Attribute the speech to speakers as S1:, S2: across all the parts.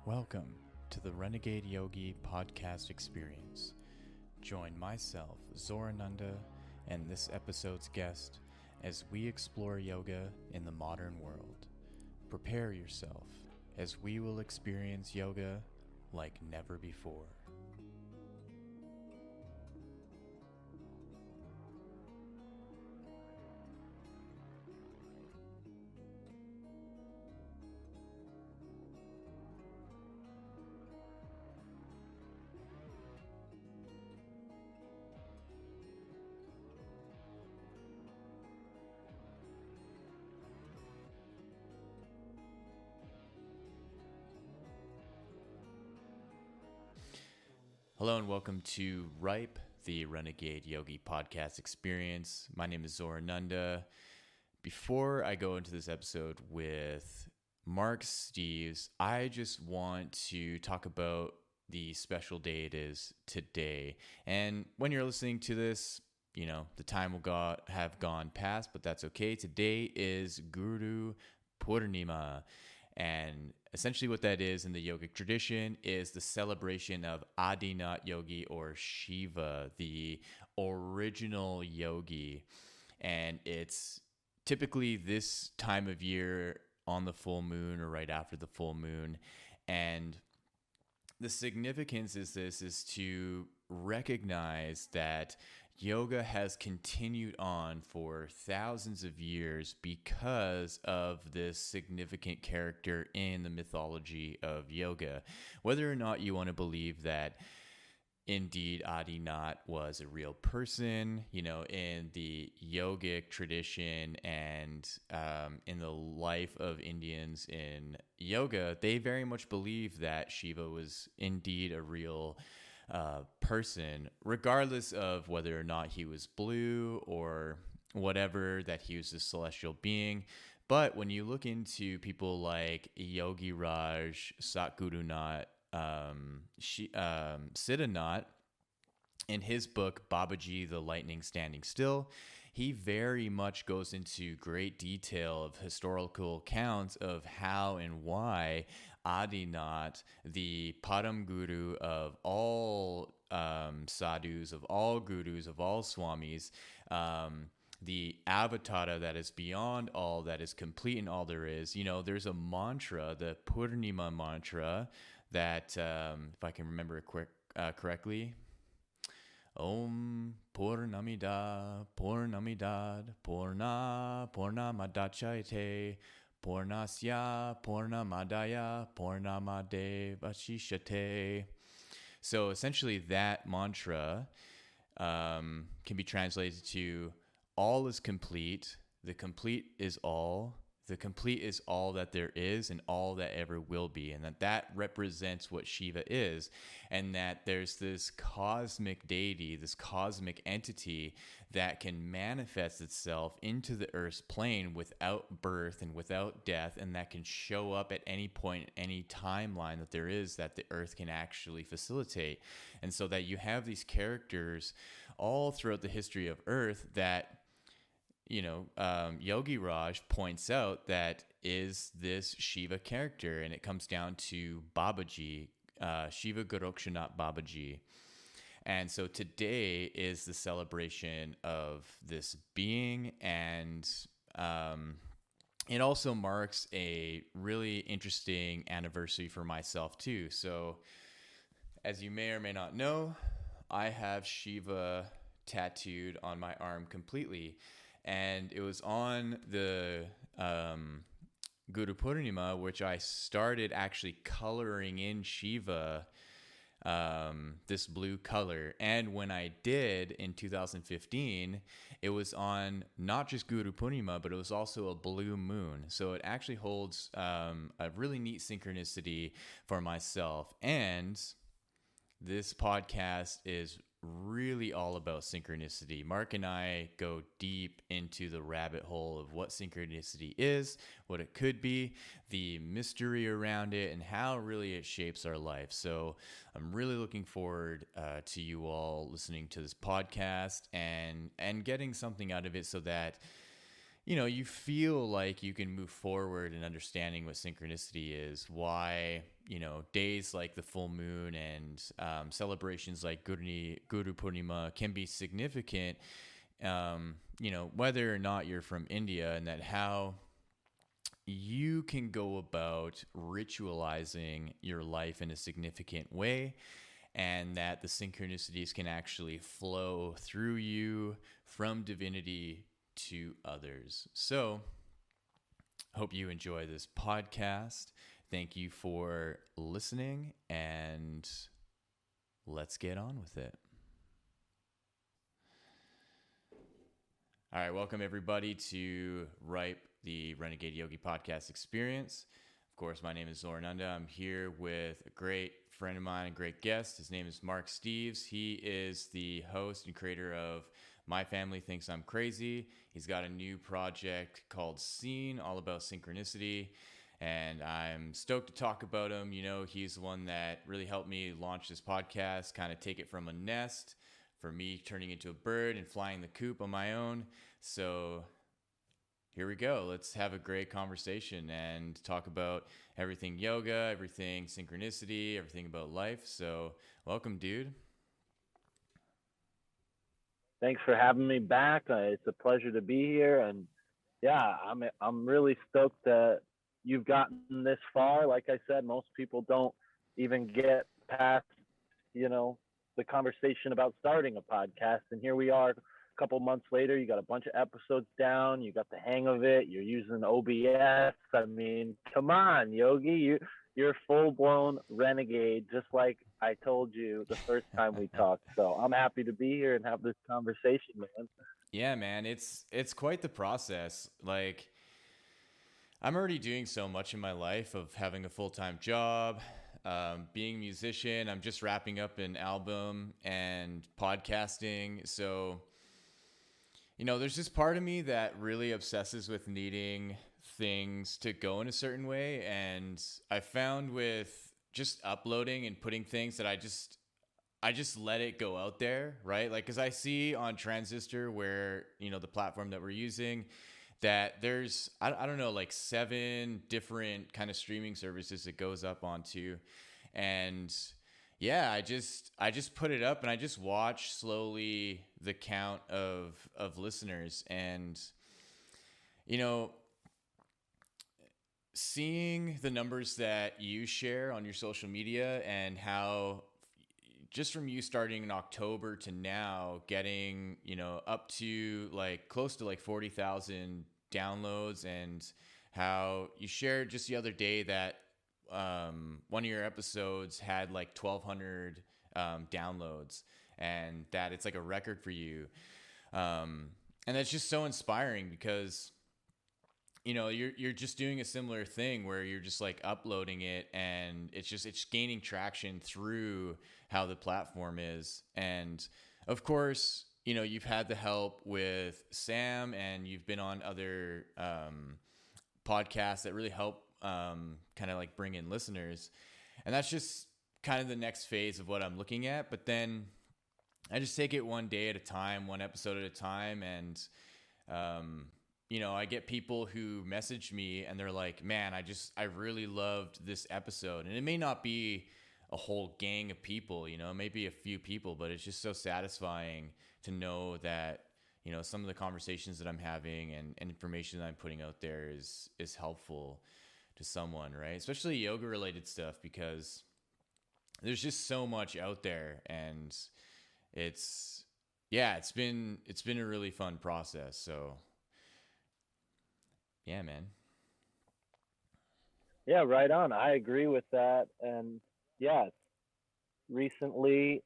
S1: Welcome to the Renegade Yogi podcast experience. Join myself, Zorananda, and this episode's guest as we explore yoga in the modern world. Prepare yourself as we will experience yoga like never before. Hello and welcome to Ripe, the Renegade Yogi podcast experience. My name is Zorananda. Before I go into this episode with Mark Steeves, I just want to talk about the special day it is today. And when you're listening to this, you know, the time will have gone past, but that's okay. Today is Guru Purnima. And essentially what that is in the yogic tradition is the celebration of Adinath Yogi or Shiva, the original yogi. And it's typically this time of year on the full moon or right after the full moon. And the significance is to recognize that yoga has continued on for thousands of years because of this significant character in the mythology of yoga. Whether or not you want to believe that indeed Adinath was a real person, you know, in the yogic tradition and in the life of Indians in yoga, they very much believe that Shiva was indeed a real person, regardless of whether or not he was blue or whatever, that he was a celestial being. But when you look into people like Yogi Raj, Satgurunath, Siddhanath, in his book Babaji, the Lightning Standing Still, he very much goes into great detail of historical accounts of how and why Adinath, the Param Guru of all sadhus, of all gurus, of all swamis, the avatara that is beyond all, that is complete in all there is. You know, there's a mantra, the Purnima mantra, that, if I can remember it correctly, Om Purnamida Purnamidad Purnamadachayate Purnasya Purnamadaya Purnamadevashishate. So essentially that mantra can be translated to all is complete, the complete is all, the complete is all that there is and all that ever will be, and that represents what Shiva is, and that there's this cosmic deity, this cosmic entity that can manifest itself into the earth's plane without birth and without death, and that can show up at any point, any timeline that there is that the earth can actually facilitate. And so that you have these characters all throughout the history of earth that, you know, Yogi Raj points out that is this Shiva character, and it comes down to Babaji, Shiva Gorakshanath Babaji. And so today is the celebration of this being, and it also marks a really interesting anniversary for myself too. So as you may or may not know, I have Shiva tattooed on my arm completely. And it was on the Guru Purnima, which I started actually coloring in Shiva, this blue color. And when I did in 2015, it was on not just Guru Purnima, but it was also a blue moon. So it actually holds a really neat synchronicity for myself. And this podcast is really all about synchronicity. Mark and I go deep into the rabbit hole of what synchronicity is, what it could be, the mystery around it, and how really it shapes our life. So I'm really looking forward to you all listening to this podcast and getting something out of it, so that, you feel like you can move forward in understanding what synchronicity is, why, days like the full moon and celebrations like Guru Purnima can be significant, whether or not you're from India, and that how you can go about ritualizing your life in a significant way, and that the synchronicities can actually flow through you from divinity to others. So, hope you enjoy this podcast. Thank you for listening, and let's get on with it. All right, welcome everybody to Ripe, the Renegade Yogi podcast experience. Of course, my name is Zorananda. I'm here with a great friend of mine, a great guest. His name is Mark Steeves. He is the host and creator of My Family Thinks I'm Crazy. He's got a new project called Seeen, all about synchronicity. And I'm stoked to talk about him. He's the one that really helped me launch this podcast, kind of take it from a nest for me turning into a bird and flying the coop on my own. So here we go. Let's have a great conversation and talk about everything yoga, everything synchronicity, everything about life. So welcome, dude.
S2: Thanks for having me back. It's a pleasure to be here, and yeah, I'm really stoked that you've gotten this far. Like I said, most people don't even get past, you know, the conversation about starting a podcast, and here we are. A couple months later, you got a bunch of episodes down. You got the hang of it. You're using OBS. I mean, come on, Yogi. You're full blown renegade, just like I told you the first time we talked. So I'm happy to be here and have this conversation, man.
S1: Yeah, man, it's quite the process. Like, I'm already doing so much in my life of having a full-time job, being a musician. I'm just wrapping up an album and podcasting. So, there's this part of me that really obsesses with needing things to go in a certain way. And I found with just uploading and putting things that I just let it go out there, right? Like, because I see on Transistor, where, the platform that we're using, that there's, I don't know, like 7 different kind of streaming services it goes up onto. And yeah, I just put it up and I just watch slowly the count of listeners. And, you know, seeing the numbers that you share on your social media, and how just from you starting in October to now getting, up to like close to like 40,000 downloads, and how you shared just the other day that one of your episodes had like 1,200 downloads, and that it's like a record for you. And that's just so inspiring, because you're just doing a similar thing where you're just like uploading it, and it's gaining traction through how the platform is. And of course, you've had the help with Sam, and you've been on other podcasts that really help kind of like bring in listeners. And that's just kind of the next phase of what I'm looking at. But then I just take it one day at a time, one episode at a time. And I get people who message me and they're like, man, I really loved this episode. And it may not be a whole gang of people, maybe a few people, but it's just so satisfying to know that, some of the conversations that I'm having and information that I'm putting out there is helpful to someone, right? Especially yoga related stuff, because there's just so much out there. And it's been a really fun process. So yeah, man.
S2: Yeah, right on. I agree with that. And yeah, recently,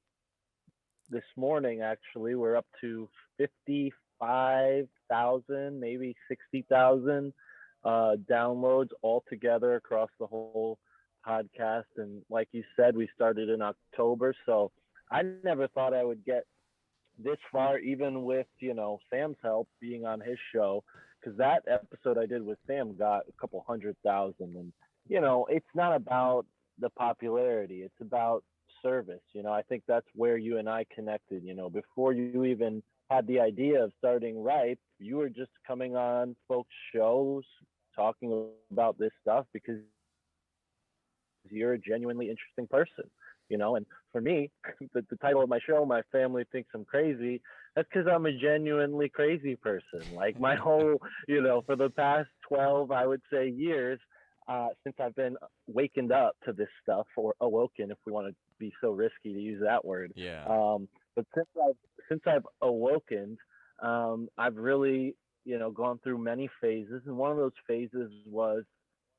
S2: this morning, actually, we're up to 55,000, maybe 60,000 downloads altogether across the whole podcast. And like you said, we started in October. So I never thought I would get this far, even with Sam's help being on his show, because that episode I did with Sam got a couple 100,000, and it's not about the popularity; it's about service. I think that's where you and I connected. Before you even had the idea of starting Ripe, you were just coming on folks' shows talking about this stuff because you're a genuinely interesting person, And for me, the title of my show, My Family Thinks I'm Crazy, that's because I'm a genuinely crazy person. Like my whole, for the past 12, I would say, years, since I've been wakened up to this stuff or awoken, if we want to be so risky to use that word.
S1: Yeah.
S2: But since I've awoken, I've really, gone through many phases, and one of those phases was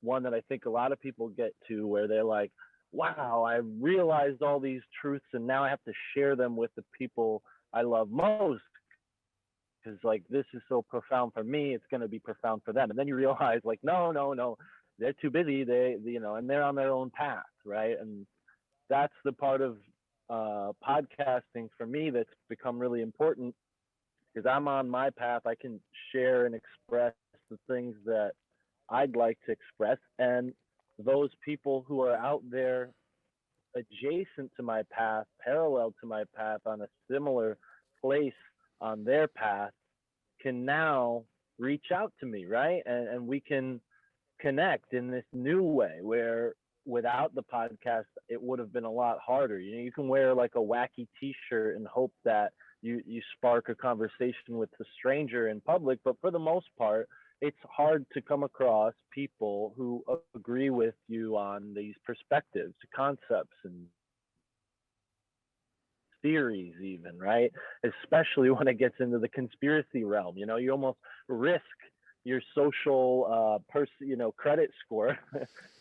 S2: one that I think a lot of people get to, where they're like, "Wow, I realized all these truths, and now I have to share them with the people I love most, because like this is so profound for me, it's going to be profound for them." And then you realize, like, no, they're too busy. And they're on their own path, right? And that's the part of podcasting for me that's become really important, because I'm on my path. I can share and express the things that I'd like to express, and those people who are out there adjacent to my path, parallel to my path, on a similar place on their path, can now reach out to me, right? And we can connect in this new way, where without the podcast it would have been a lot harder. You can wear like a wacky t-shirt and hope that you spark a conversation with a stranger in public, but for the most part it's hard to come across people who agree with you on these perspectives, concepts, and theories, even, right? Especially when it gets into the conspiracy realm. You almost risk your social credit score,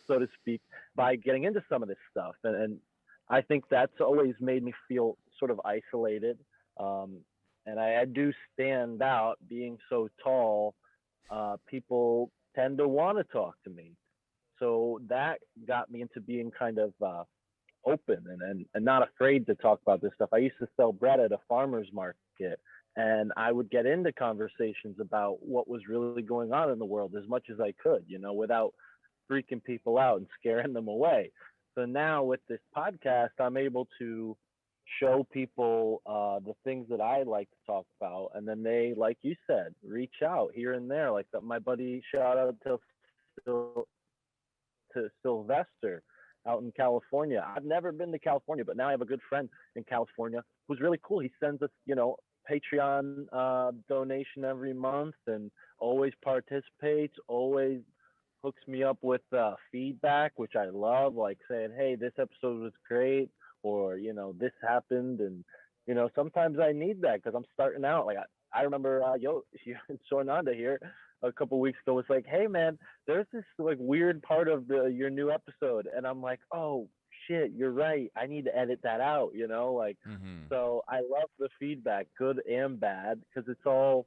S2: so to speak, by getting into some of this stuff. And I think that's always made me feel sort of isolated. Um, and I do stand out being so tall. People tend to want to talk to me. So that got me into being kind of open and not afraid to talk about this stuff. I used to sell bread at a farmer's market, and I would get into conversations about what was really going on in the world as much as I could, without freaking people out and scaring them away. So now with this podcast, I'm able to show people the things that I like to talk about, and then they, like you said, reach out here and there. Like my buddy, shout out to Sylvester out in California. I've never been to California, but now I have a good friend in California who's really cool. He sends us, Patreon donation every month, and always participates, always hooks me up with feedback, which I love, like saying, "Hey, this episode was great," or "This happened," and sometimes I need that because I'm starting out. Like I remember, Sornanda here a couple weeks ago was like, "Hey, man, there's this like weird part of the your new episode," and I'm like, "Oh shit, you're right. I need to edit that out." Like,
S1: Mm-hmm.
S2: so I love the feedback, good and bad, because it's all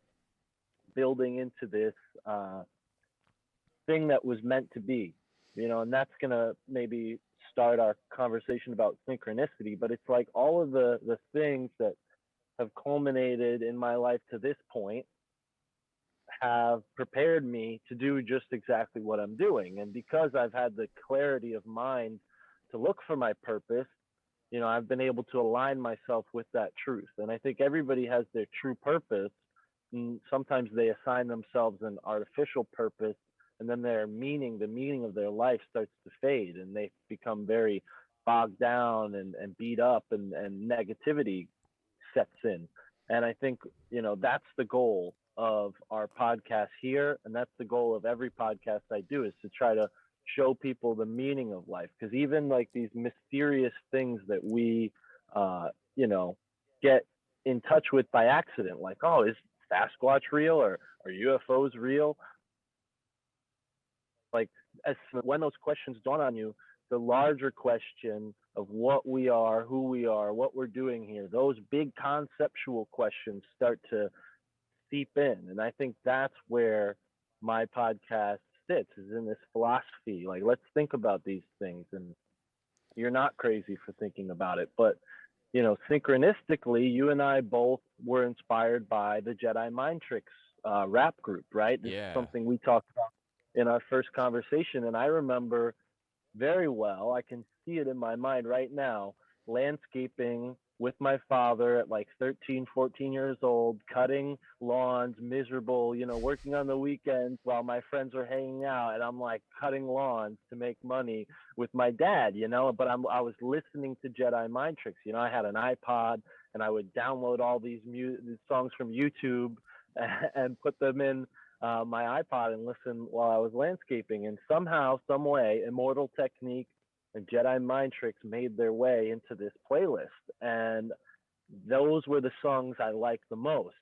S2: building into this uh, thing that was meant to be. And that's gonna maybe start our conversation about synchronicity. But it's like all of the things that have culminated in my life to this point have prepared me to do just exactly what I'm doing. And because I've had the clarity of mind to look for my purpose, I've been able to align myself with that truth. And I think everybody has their true purpose. And sometimes they assign themselves an artificial purpose, and then the meaning of their life starts to fade, and they become very bogged down and beat up, and negativity sets in. And I think, that's the goal of our podcast here. And that's the goal of every podcast I do, is to try to show people the meaning of life. Because even like these mysterious things that we, uh, you know, get in touch with by accident, like, oh, is Sasquatch real, or are UFOs real? Like, as when those questions dawn on you, the larger question of what we are, who we are, what we're doing here, those big conceptual questions start to seep in. And I think that's where my podcast sits, is in this philosophy. Like, let's think about these things. And you're not crazy for thinking about it. But, synchronistically, you and I both were inspired by the Jedi Mind Tricks rap group, right? This is
S1: Yeah.
S2: something we talked about in our first conversation. And I remember very well, I can see it in my mind right now, landscaping with my father at like 13, 14 years old, cutting lawns, miserable, working on the weekends while my friends are hanging out. And I'm like cutting lawns to make money with my dad, but I was listening to Jedi Mind Tricks. I had an iPod and I would download all these songs from YouTube and put them in my iPod and listen while I was landscaping. And somehow, some way, Immortal Technique and Jedi Mind Tricks made their way into this playlist. And those were the songs I liked the most.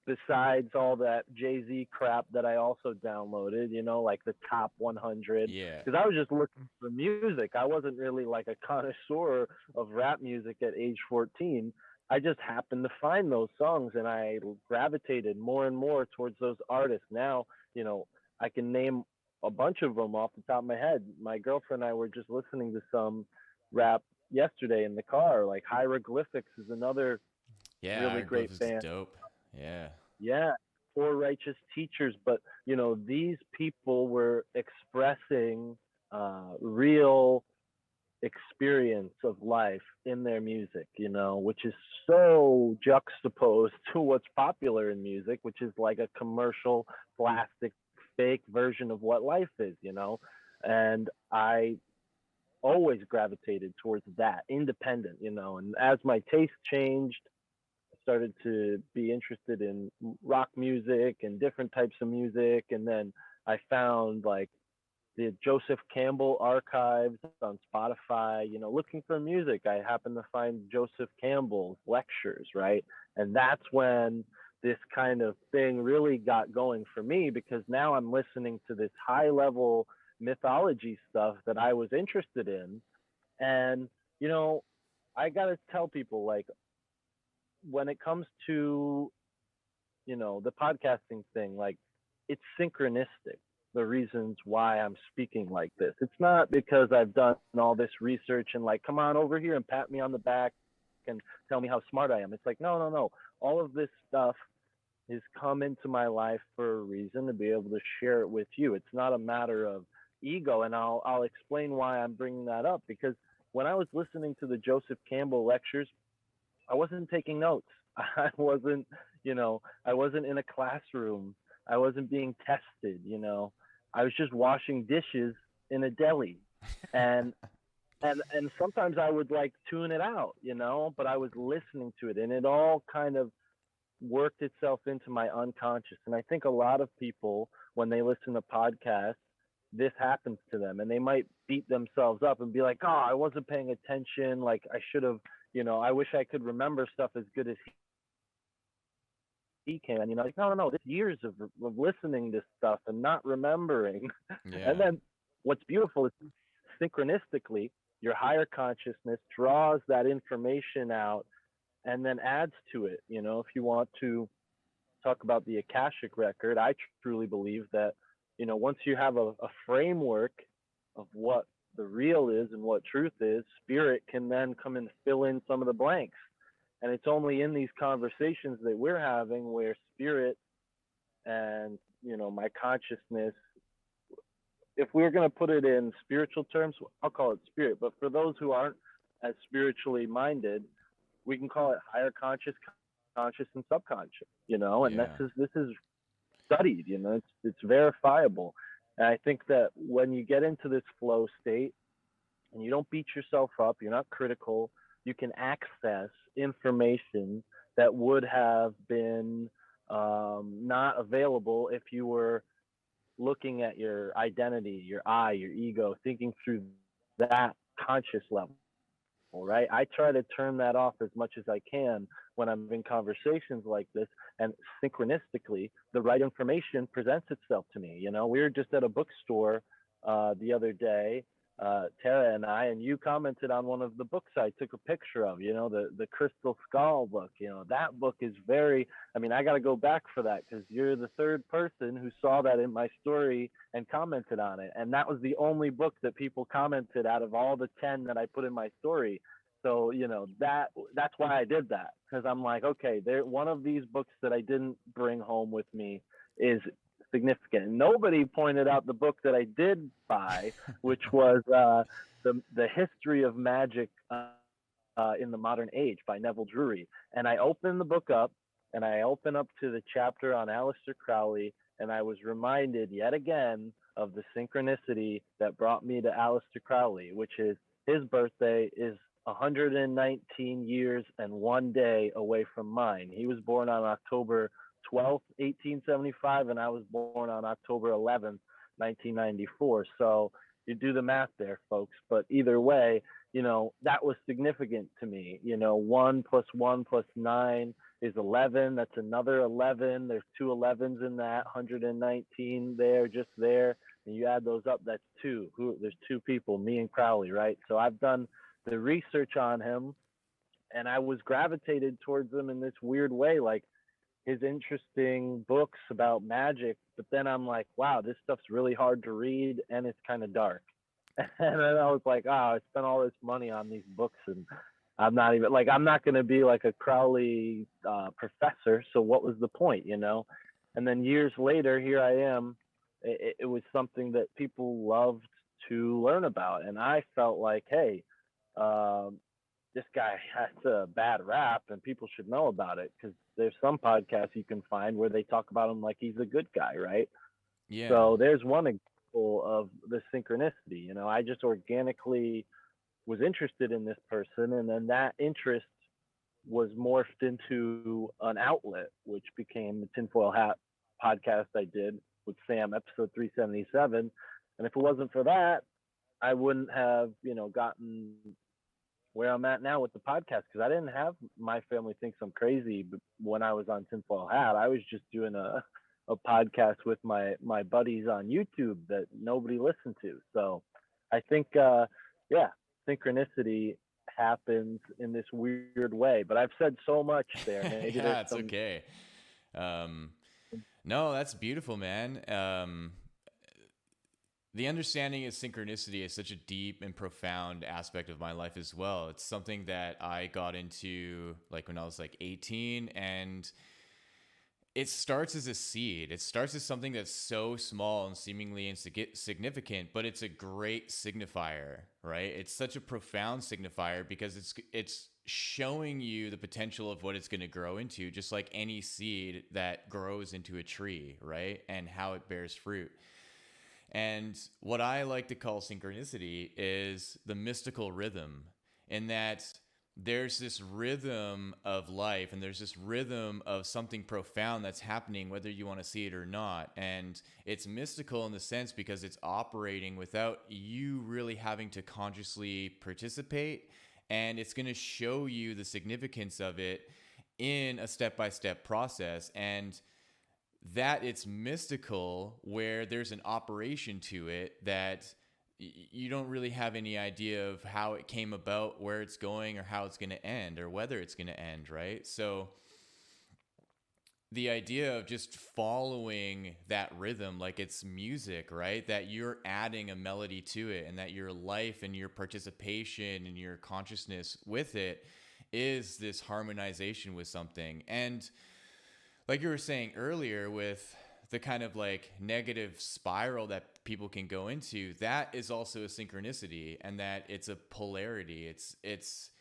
S2: Besides all that Jay-Z crap that I also downloaded, like the top 100.
S1: Yeah.
S2: Because I was just looking for music. I wasn't really like a connoisseur of rap music at age 14. I just happened to find those songs and I gravitated more and more towards those artists. Now, I can name a bunch of them off the top of my head. My girlfriend and I were just listening to some rap yesterday in the car. Like Hieroglyphics is another
S1: Yeah,
S2: really great
S1: Hieroglyphics is
S2: band.
S1: dope. Yeah.
S2: Yeah, Poor Righteous Teachers. But these people were expressing real experience of life in their music, which is so juxtaposed to what's popular in music, which is like a commercial, plastic, fake version of what life is. And I always gravitated towards that, independent, and as my taste changed, I started to be interested in rock music and different types of music. And then I found like the Joseph Campbell archives on Spotify, looking for music. I happened to find Joseph Campbell's lectures, right? And that's when this kind of thing really got going for me, because now I'm listening to this high level mythology stuff that I was interested in. And, I got to tell people, like, when it comes to, the podcasting thing, like, it's synchronistic, the reasons why I'm speaking like this. It's not because I've done all this research and like, come on over here and pat me on the back and tell me how smart I am. It's like, no, no, no. All of this stuff has come into my life for a reason, to be able to share it with you. It's not a matter of ego. And I'll explain why I'm bringing that up, because when I was listening to the Joseph Campbell lectures, I wasn't taking notes. I wasn't, I wasn't in a classroom. I wasn't being tested. I was just washing dishes in a deli, and and sometimes I would like tune it out, but I was listening to it, and it all kind of worked itself into my unconscious. And I think a lot of people, when they listen to podcasts, this happens to them, and they might beat themselves up and be like, "Oh, I wasn't paying attention. Like I should have, I wish I could remember stuff as good as he can." Like, no, no, no. This years of listening to stuff and not remembering. And
S1: Yeah.
S2: then what's beautiful is synchronistically, your higher consciousness draws that information out and then adds to it. If you want to talk about the Akashic record, I truly believe that, once you have a framework of what the real is and what truth is, spirit can then come and fill in some of the blanks. And it's only in these conversations that we're having where spirit and, my consciousness, if we were going to put it in spiritual terms, I'll call it spirit. But for those who aren't as spiritually minded, we can call it higher conscious, conscious, and subconscious. And
S1: Yeah.
S2: this is studied. It's verifiable. And I think that when you get into this flow state and you don't beat yourself up, you're not critical, you can access information that would have been not available if you were looking at your identity, your I, your ego, thinking through that conscious level, right? I try to turn that off as much as I can when I'm in conversations like this, and synchronistically, the right information presents itself to me. We were just at a bookstore the other day, Tara and I, and you commented on one of the books I took a picture of, the Crystal Skull book. That book is very, I got to go back for that, because you're the third person who saw that in my story and commented on it. And that was the only book that people commented out of all the 10 that I put in my story. So, that's why I did that, because I'm like, okay, one of these books that I didn't bring home with me is significant. Nobody pointed out the book that I did buy, which was the history of magic in the Modern Age by Neville Drury. And I opened the book up, and I open up to the chapter on Aleister Crowley, and I was reminded yet again of the synchronicity that brought me to Aleister Crowley, which is his birthday is 119 years and 1 day away from mine. He was born on October 12th, 1875, and I was born on October 11th, 1994. So you do the math there, folks. But either way, that was significant to me. 1 plus 1 plus 9 is 11. That's another 11. There's two 11s in that, 119 there, just there. And you add those up, that's two. There's two people, me and Crowley, right? So I've done the research on him, and I was gravitated towards him in this weird way, like his interesting books about magic. But then I'm like, wow, this stuff's really hard to read, and it's kind of dark. And then I was like, oh, I spent all this money on these books, and I'm not even like, I'm not going to be like a Crowley professor. So what was the point, And then years later, here I am. It was something that people loved to learn about. And I felt like, hey, this guy has a bad rap and people should know about it, because there's some podcasts you can find where they talk about him like he's a good guy, right?
S1: Yeah.
S2: So there's one example of the synchronicity. I just organically was interested in this person, and then that interest was morphed into an outlet, which became the Tinfoil Hat podcast I did with Sam, episode 377. And if it wasn't for that, I wouldn't have, gotten where I'm at now with the podcast, because I didn't have My Family Thinks I'm Crazy when I was on Tinfoil Hat. I was just doing a podcast with my buddies on YouTube that nobody listened to. So I think, synchronicity happens in this weird way. But I've said so much there. Maybe
S1: Yeah, it's okay. No, that's beautiful, man. The understanding of synchronicity is such a deep and profound aspect of my life as well. It's something that I got into like when I was like 18, and it starts as a seed. It starts as something that's so small and seemingly insignificant, but it's a great signifier, right? It's such a profound signifier because it's showing you the potential of what it's going to grow into, just like any seed that grows into a tree, right? And how it bears fruit. And what I like to call synchronicity is the mystical rhythm, in that there's this rhythm of life and there's this rhythm of something profound that's happening, whether you want to see it or not. And it's mystical in the sense because it's operating without you really having to consciously participate. And it's going to show you the significance of it in a step-by-step process. And that it's mystical, where there's an operation to it that you don't really have any idea of how it came about, where it's going, or how it's going to end, or whether it's going to end, right? So the idea of just following that rhythm like it's music, right? That you're adding a melody to it, and that your life and your participation and your consciousness with it is this harmonization with something. And like you were saying earlier, with the kind of like negative spiral that people can go into, that is also a synchronicity, and that it's a polarity. It's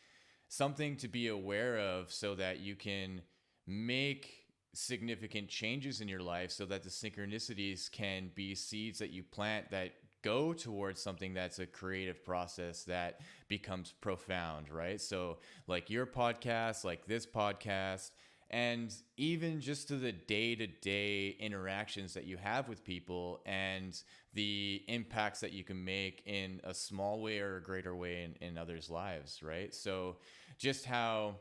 S1: something to be aware of so that you can make significant changes in your life, so that the synchronicities can be seeds that you plant that go towards something that's a creative process that becomes profound, right? So like your podcast, like this podcast, and even just to the day-to-day interactions that you have with people, and the impacts that you can make in a small way or a greater way in others' lives, right? So just how,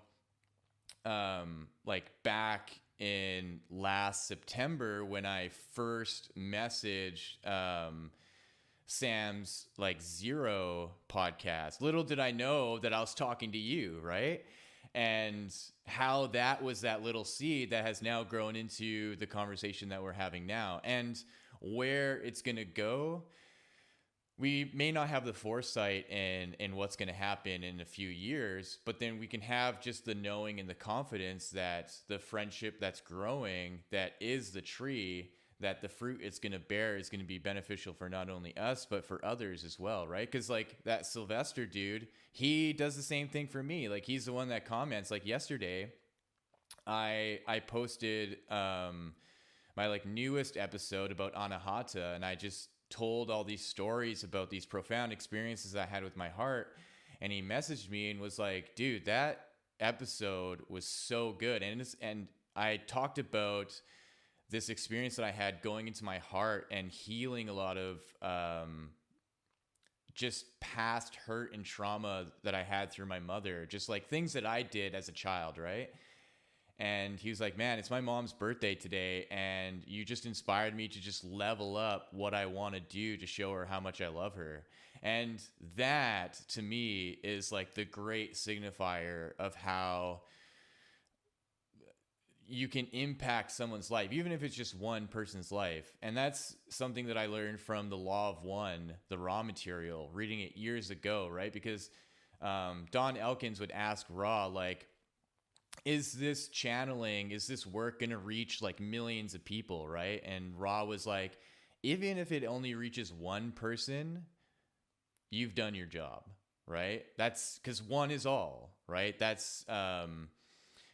S1: like back in last September when I first messaged Sam's like Zero podcast, little did I know that I was talking to you, right? And how that was that little seed that has now grown into the conversation that we're having now. And where it's going to go, we may not have the foresight in what's going to happen in a few years, but then we can have just the knowing and the confidence that the friendship that's growing, that is the tree, that the fruit it's going to bear is going to be beneficial for not only us but for others as well, right? Because like that Sylvester dude, he does the same thing for me. Like he's the one that comments. Like yesterday, I posted my like newest episode about Anahata, and I just told all these stories about these profound experiences I had with my heart. And he messaged me and was like, "Dude, that episode was so good." And I talked about this experience that I had going into my heart and healing a lot of just past hurt and trauma that I had through my mother, just like things that I did as a child, right? And he was like, "Man, it's my mom's birthday today, and you just inspired me to just level up what I want to do to show her how much I love her." And that to me is like the great signifier of how you can impact someone's life, even if it's just one person's life. And that's something that I learned from The Law of One, the raw material, reading it years ago, right? Because Don Elkins would ask Ra, like, is this channeling, is this work going to reach like millions of people, right? And Ra was like, even if it only reaches one person, you've done your job, right? That's because one is all, right? That's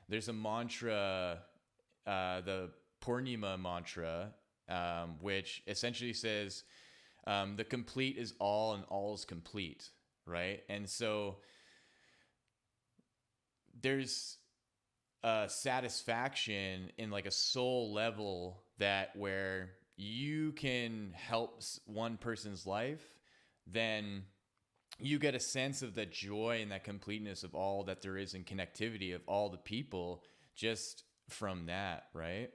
S1: there's a mantra, the Purnima mantra, which essentially says, the complete is all and all is complete, right? And so there's a satisfaction in like a soul level that where you can help one person's life, then you get a sense of the joy and that completeness of all that there is in connectivity of all the people just from that, right?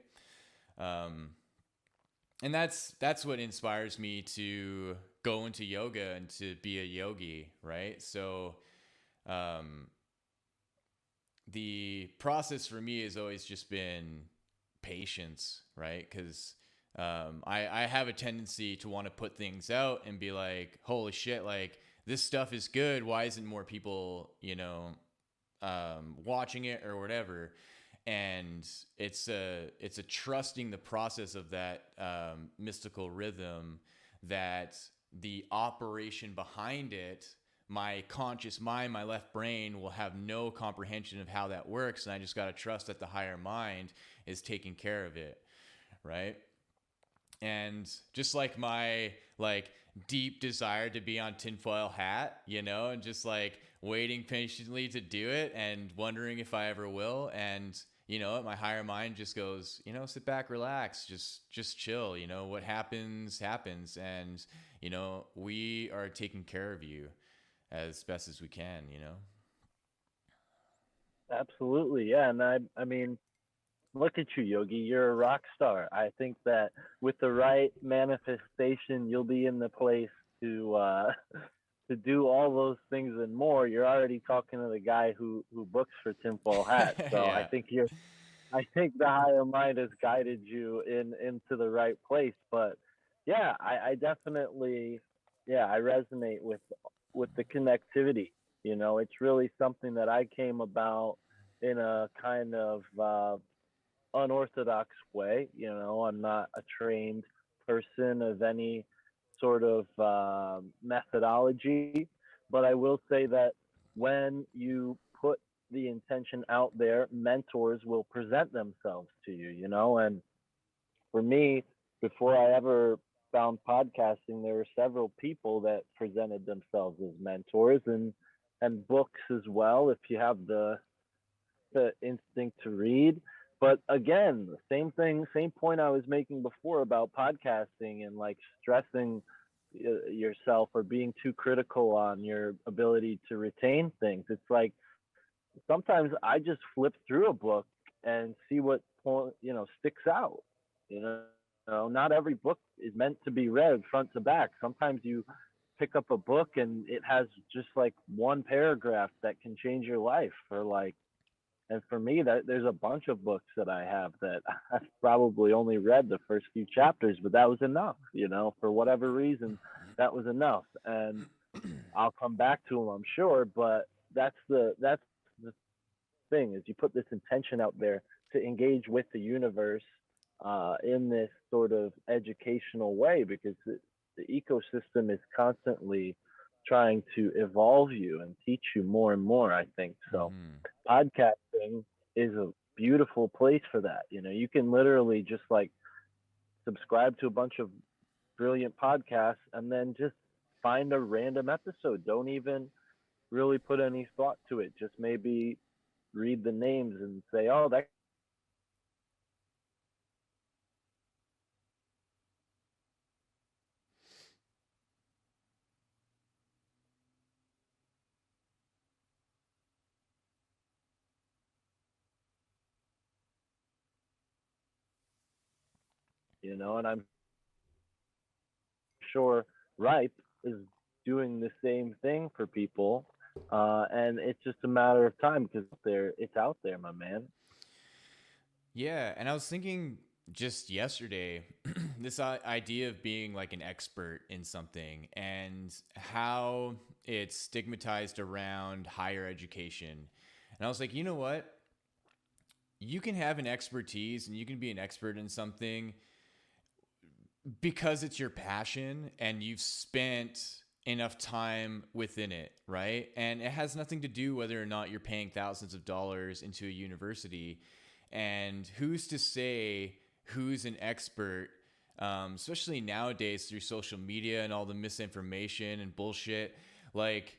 S1: And that's what inspires me to go into yoga and to be a yogi, right? So the process for me has always just been patience, right? Because I have a tendency to want to put things out and be like, holy shit, like this stuff is good. Why isn't more people, watching it or whatever? And it's a trusting the process of that mystical rhythm, that the operation behind it, my conscious mind, my left brain will have no comprehension of how that works. And I just got to trust that the higher mind is taking care of it. Right. And just like my like deep desire to be on tinfoil hat, and just like waiting patiently to do it and wondering if I ever will. And, my higher mind just goes, sit back, relax, just chill, what happens, happens. And, we are taking care of you as best as we can.
S2: Absolutely, yeah. And I mean, look at you, Yogi. You're a rock star. I think that with the right manifestation, you'll be in the place to to do all those things and more. You're already talking to the guy who books for tinfoil hat. So
S1: Yeah.
S2: I think the higher mind has guided you into the right place. But yeah, I definitely, yeah, I resonate with the connectivity. It's really something that I came about in a kind of unorthodox way. I'm not a trained person of any sort of methodology, but I will say that when you put the intention out there, mentors will present themselves to you. And for me, before I ever found podcasting, there were several people that presented themselves as mentors, and books as well, if you have the instinct to read. But again, same thing, same point I was making before about podcasting and like stressing yourself or being too critical on your ability to retain things. It's like sometimes I just flip through a book and see what point, sticks out. Not every book is meant to be read front to back. Sometimes you pick up a book and it has just like one paragraph that can change your life for like, and for me, that there's a bunch of books that I have that I've probably only read the first few chapters, but that was enough, for whatever reason, that was enough. And I'll come back to them, I'm sure, but that's the thing is you put this intention out there to engage with the universe in this sort of educational way, because the ecosystem is constantly trying to evolve you and teach you more and more, I think. So
S1: Mm-hmm.
S2: podcasting is a beautiful place for that. You can literally just like subscribe to a bunch of brilliant podcasts and then just find a random episode. Don't even really put any thought to it. Just maybe read the names and say, "Oh, that could be interesting." And I'm sure Ripe is doing the same thing for people. And it's just a matter of time because it's out there, my man.
S1: Yeah, and I was thinking just yesterday this idea of being like an expert in something and how it's stigmatized around higher education. And I was like, you know what? You can have an expertise and you can be an expert in something because it's your passion and you've spent enough time within it, right? And it has nothing to do whether or not you're paying thousands of dollars into a university. And who's to say who's an expert, especially nowadays through social media and all the misinformation and bullshit? Like,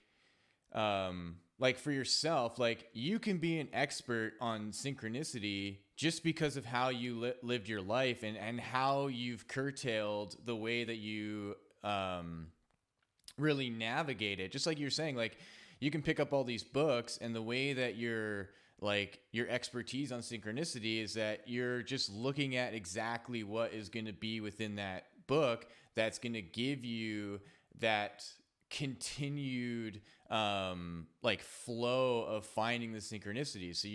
S1: like for yourself, like you can be an expert on synchronicity just because of how you lived your life and how you've curtailed the way that you really navigate it. Just like you're saying, like you can pick up all these books, and the way that you're like your expertise on synchronicity is that you're just looking at exactly what is going to be within that book that's going to give you that continued like flow of finding the synchronicity. So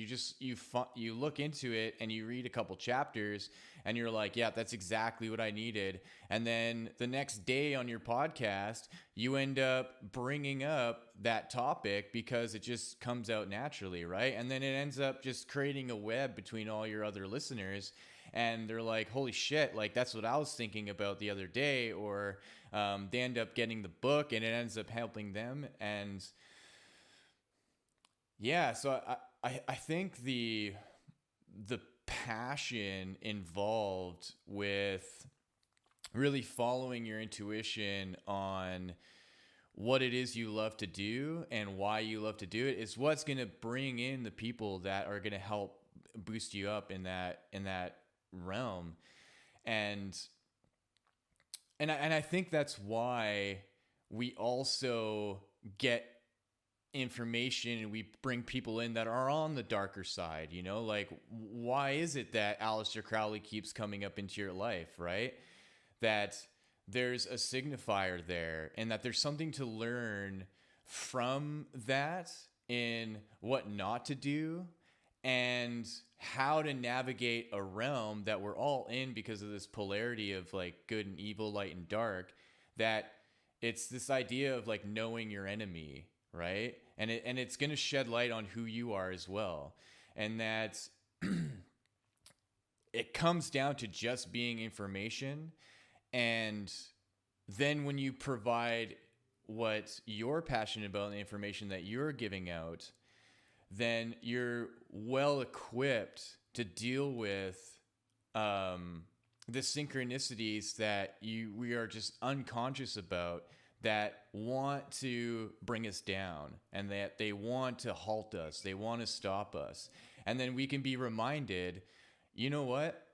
S1: you look into it and you read a couple chapters and you're like, yeah, that's exactly what I needed. And then the next day on your podcast you end up bringing up that topic because it just comes out naturally, right? And then it ends up just creating a web between all your other listeners, and they're like, holy shit, like that's what I was thinking about the other day. Or they end up getting the book and it ends up helping them. And yeah, so I think the passion involved with really following your intuition on what it is you love to do and why you love to do it is what's going to bring in the people that are going to help boost you up in that realm. And I think that's why we also get information and we bring people in that are on the darker side, like why is it that Aleister Crowley keeps coming up into your life, right? That there's a signifier there and that there's something to learn from that in what not to do and how to navigate a realm that we're all in because of this polarity of like good and evil, light and dark. That it's this idea of like knowing your enemy, right? And it's going to shed light on who you are as well. And that it comes down to just being information. And then when you provide what you're passionate about and the information that you're giving out, then you're well equipped to deal with the synchronicities that we are just unconscious about, that want to bring us down and that they want to halt us, they want to stop us. And then we can be reminded, you know what?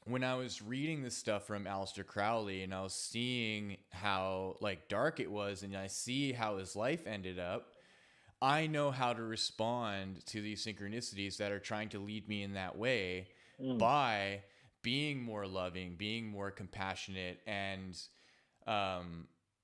S1: When I was reading this stuff from Aleister Crowley and I was seeing how like dark it was and I see how his life ended up, I know how to respond to these synchronicities that are trying to lead me in that way
S2: Mm.
S1: by being more loving, being more compassionate, and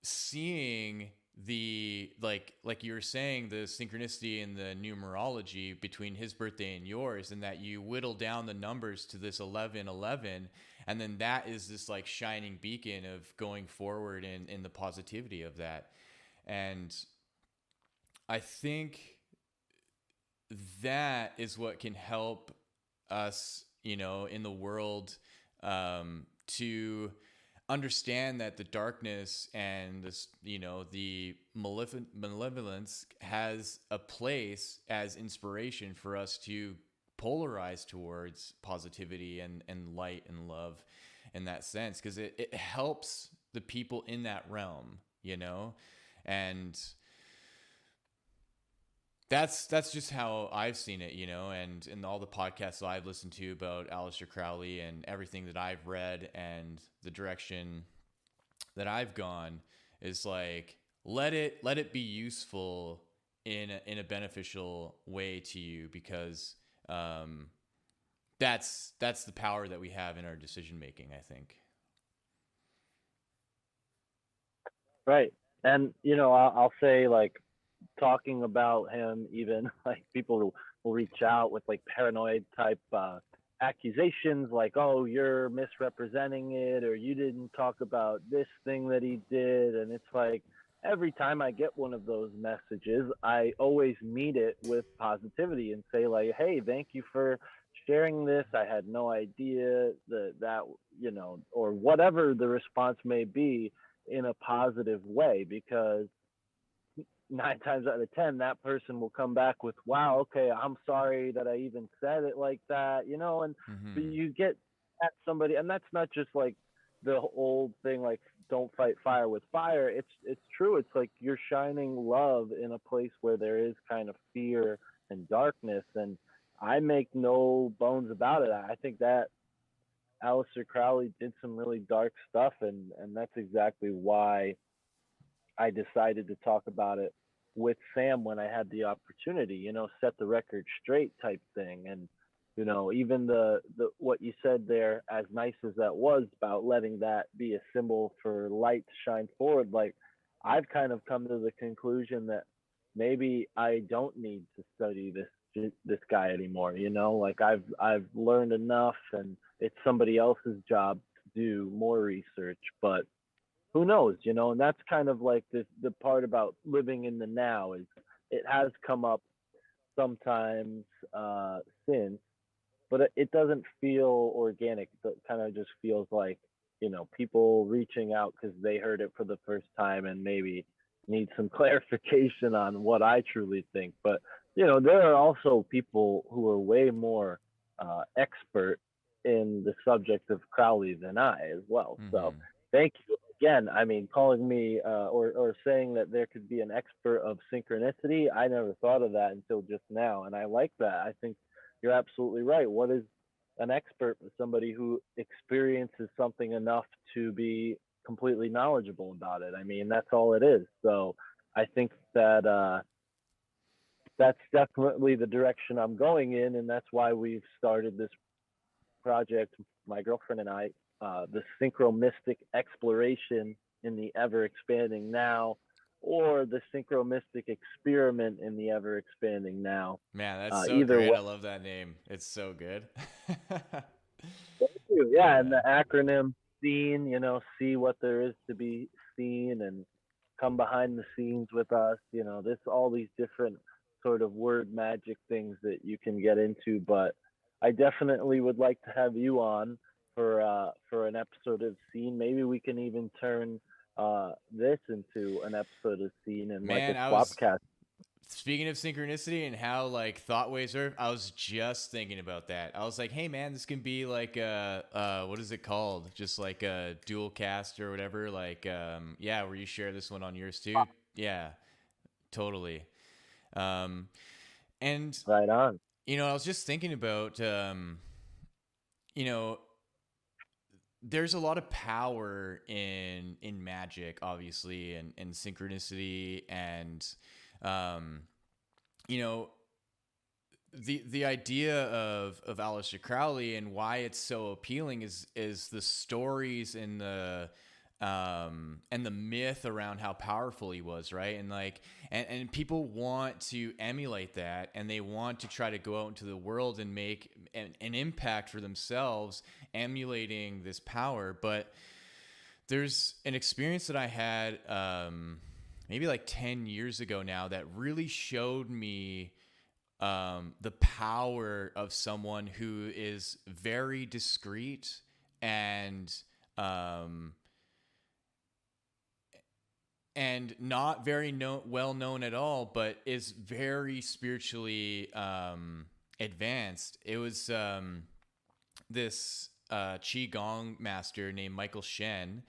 S1: seeing the like you were saying, the synchronicity in the numerology between his birthday and yours, and that you whittle down the numbers to this 1111, and then that is this like shining beacon of going forward in the positivity of that. And I think that is what can help us in the world, to understand that the darkness and this, the malevolence has a place as inspiration for us to polarize towards positivity and light and love in that sense, because it helps the people in that realm, and that's just how I've seen it, and in all the podcasts that I've listened to about Aleister Crowley and everything that I've read and the direction that I've gone is like, let it be useful in a beneficial way to you, because that's the power that we have in our decision making, I think.
S2: Right. And I'll say, like, talking about him, even like people will reach out with like paranoid type accusations, like, oh, you're misrepresenting it, or you didn't talk about this thing that he did. And it's like, every time I get one of those messages, I always meet it with positivity and say, like, hey, thank you for sharing this. I had no idea that or whatever the response may be, in a positive way, because 9 times out of 10, that person will come back with, wow, okay, I'm sorry that I even said it like that, and but
S1: Mm-hmm.
S2: you get at somebody, and that's not just like the old thing, like, don't fight fire with fire. It's true. It's like you're shining love in a place where there is kind of fear and darkness, and I make no bones about it. I think that Aleister Crowley did some really dark stuff, and that's exactly why I decided to talk about it with Sam when I had the opportunity, set the record straight type thing. And, even the what you said there, as nice as that was about letting that be a symbol for light to shine forward, like, I've kind of come to the conclusion that maybe I don't need to study this guy anymore, like, I've learned enough, and it's somebody else's job to do more research. But who knows, and that's kind of like the part about living in the now, is it has come up sometimes since, but it doesn't feel organic. It kind of just feels like, people reaching out because they heard it for the first time and maybe need some clarification on what I truly think. But there are also people who are way more expert in the subject of Crowley than I as well. So
S1: Mm-hmm.
S2: thank you again. I mean, calling me or saying that there could be an expert of synchronicity, I never thought of that until just now, and I like that. I think you're absolutely right. What is an expert? Somebody who experiences something enough to be completely knowledgeable about it. I mean, that's all it is. So I think that that's definitely the direction I'm going in, and that's why we've started this project, my girlfriend and I, the synchro mystic exploration in the ever expanding now, or the synchro mystic experiment in the ever expanding now.
S1: Man, that's so
S2: Either
S1: great.
S2: way.
S1: I love that name. It's so good.
S2: Thank you. Yeah, and
S1: Yeah.
S2: the acronym Seen, see what there is to be seen, and come behind the scenes with us. This all these different sort of word magic things that you can get into. But I definitely would like to have you on for an episode of Seen. Maybe we can even turn this into an episode of Seen and like a
S1: Man, I was
S2: swapcast.
S1: speaking of synchronicity and how like thought waves are, I was just thinking about that. I was like, hey man, this can be like what is it called? Just like a dual cast or whatever. Like yeah, where you share this one on yours too. Yeah, totally. Um, and
S2: Right on.
S1: I was just thinking about you know, there's a lot of power in magic, obviously, and synchronicity, and um, you know, the idea of Aleister Crowley and why it's so appealing is the stories and the myth around how powerful he was, right? And like and people want to emulate that, and they want to try to go out into the world and make an impact for themselves emulating this power. But there's an experience that I had maybe like 10 years ago now that really showed me the power of someone who is very discreet and um, not very well known at all, but is very spiritually advanced. It was this qigong master named Michael Shen.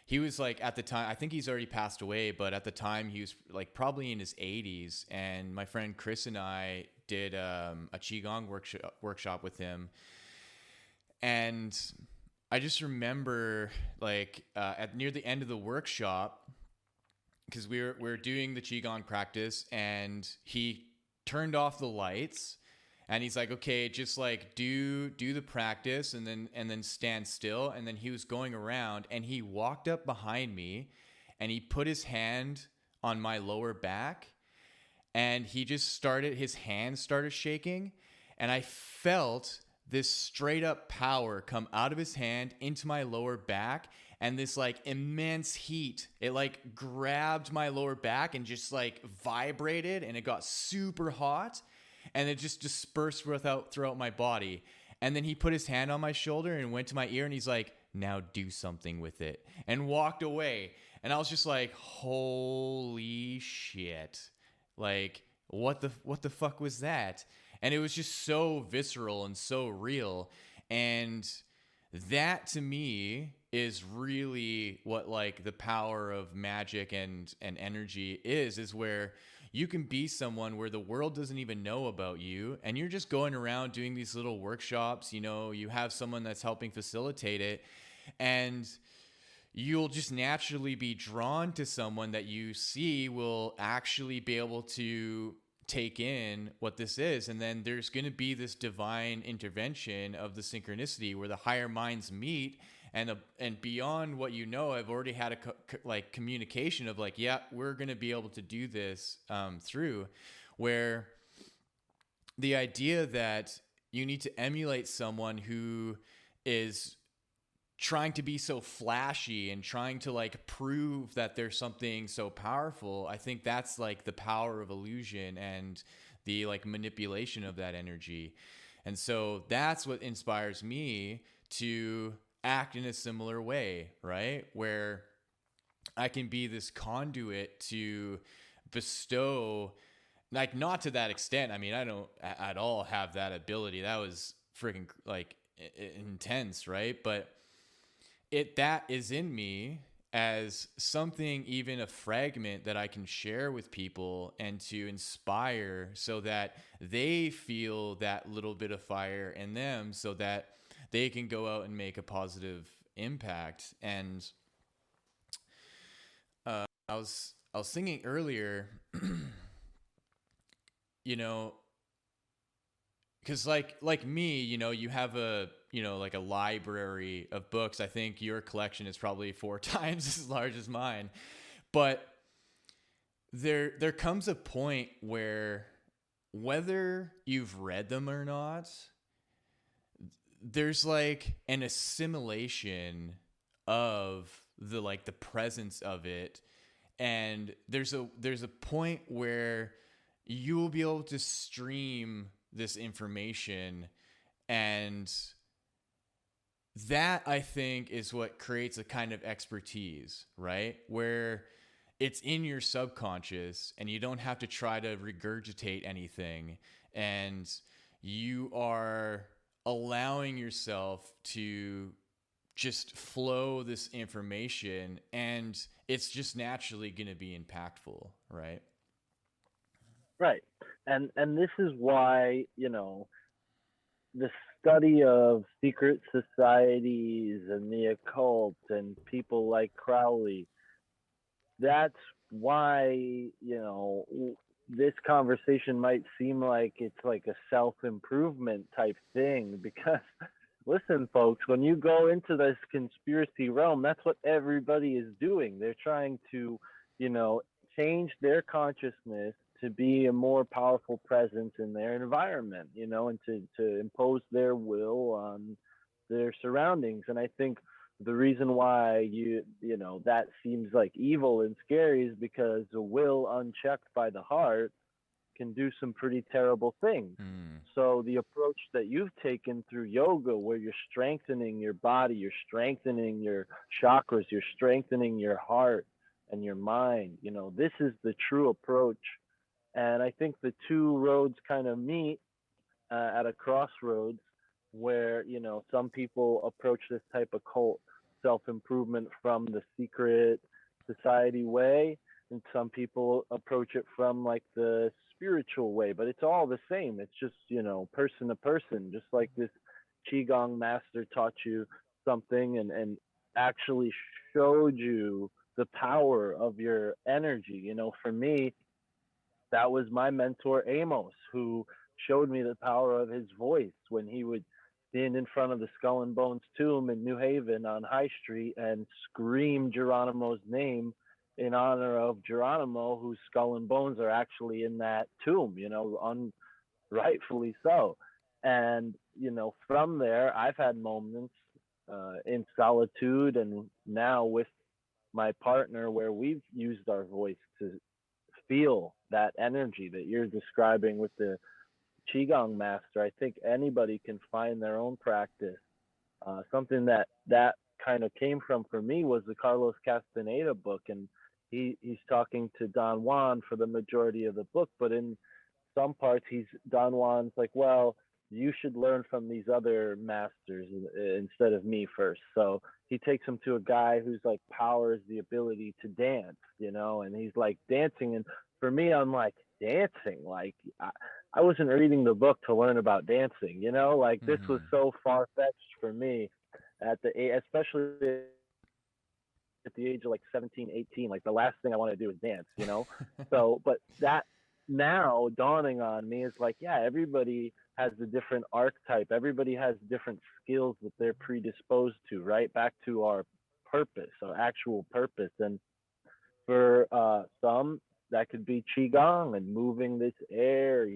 S1: He was like, at the time, I think he's already passed away, but at the time he was like probably in his 80s. And my friend Chris and I did a qigong workshop with him, and I just remember like at near the end of the workshop, because we were doing the qigong practice, and he turned off the lights, and he's like, okay, just like do the practice, and then stand still. And then he was going around, and he walked up behind me, and he put his hand on my lower back, and his hand started shaking, and I felt this straight up power come out of his hand into my lower back, and this like immense heat, it like grabbed my lower back and just like vibrated, and it got super hot, and it just dispersed throughout my body. And then he put his hand on my shoulder and went to my ear, and he's like, now do something with it, and walked away. And I was just like, holy shit. Like, what the fuck was that? And it was just so visceral and so real. And that to me is really what like the power of magic and energy is where you can be someone where the world doesn't even know about you, and you're just going around doing these little workshops. You have someone that's helping facilitate it, and you'll just naturally be drawn to someone that you see will actually be able to take in what this is. And then there's going to be this divine intervention of the synchronicity where the higher minds meet, and beyond what I've already had a communication of like, yeah, we're going to be able to do this through, where the idea that you need to emulate someone who is trying to be so flashy and trying to like prove that there's something so powerful. I think that's like the power of illusion and the like manipulation of that energy. And so that's what inspires me to act in a similar way, right? Where I can be this conduit to bestow, like, not to that extent. I mean, I don't at all have that ability. That was freaking like intense, right? But that is in me as something, even a fragment that I can share with people and to inspire, so that they feel that little bit of fire in them, so that they can go out and make a positive impact. And I was thinking earlier, you know, because like me, you have like a library of books. I think your collection is probably 4 times as large as mine. But there comes a point where, whether you've read them or not, there's like an assimilation of the like the presence of it. And there's a point where you will be able to stream this information, and that, I think, is what creates a kind of expertise, right? Where it's in your subconscious, and you don't have to try to regurgitate anything, and you are allowing yourself to just flow this information, and it's just naturally going to be impactful, right?
S2: Right. And this is why, the study of secret societies and the occult and people like Crowley, that's why, this conversation might seem like it's like a self-improvement type thing, because listen, folks, when you go into this conspiracy realm, that's what everybody is doing. They're trying to, you know, change their consciousness to be a more powerful presence in their environment, and to impose their will on their surroundings. And I think the reason why that seems like evil and scary is because the will unchecked by the heart can do some pretty terrible things.
S1: Mm.
S2: So the approach that you've taken through yoga, where you're strengthening your body, you're strengthening your chakras, you're strengthening your heart and your mind, this is the true approach. And I think the two roads kind of meet at a crossroads where some people approach this type of cult self-improvement from the secret society way, and some people approach it from like the spiritual way, but it's all the same. It's just person to person, just like this qigong master taught you something and actually showed you the power of your energy. For me, that was my mentor Amos, who showed me the power of his voice when he would stand in front of the Skull and Bones tomb in New Haven on High Street and scream Geronimo's name in honor of Geronimo, whose skull and bones are actually in that tomb, rightfully so. And from there, I've had moments in solitude and now with my partner where we've used our voice to feel that energy that you're describing with the qigong master. I think anybody can find their own practice. Something that kind of came from for me was the Carlos Castaneda book, and he's talking to Don Juan for the majority of the book, but in some parts Don Juan's like, well, you should learn from these other masters instead of me first. So he takes him to a guy who's like powers the ability to dance, and he's like dancing. And for me, I'm like, dancing? Like, I wasn't reading the book to learn about dancing, like this was
S1: Mm-hmm.
S2: so far fetched for me at the age, especially at the age of like 17, 18. Like the last thing I want to do is dance. So, but that now dawning on me is like, yeah, everybody has a different archetype. Everybody has different skills that they're predisposed to, right? Back to our purpose, our actual purpose. And for some, that could be qigong and moving this air,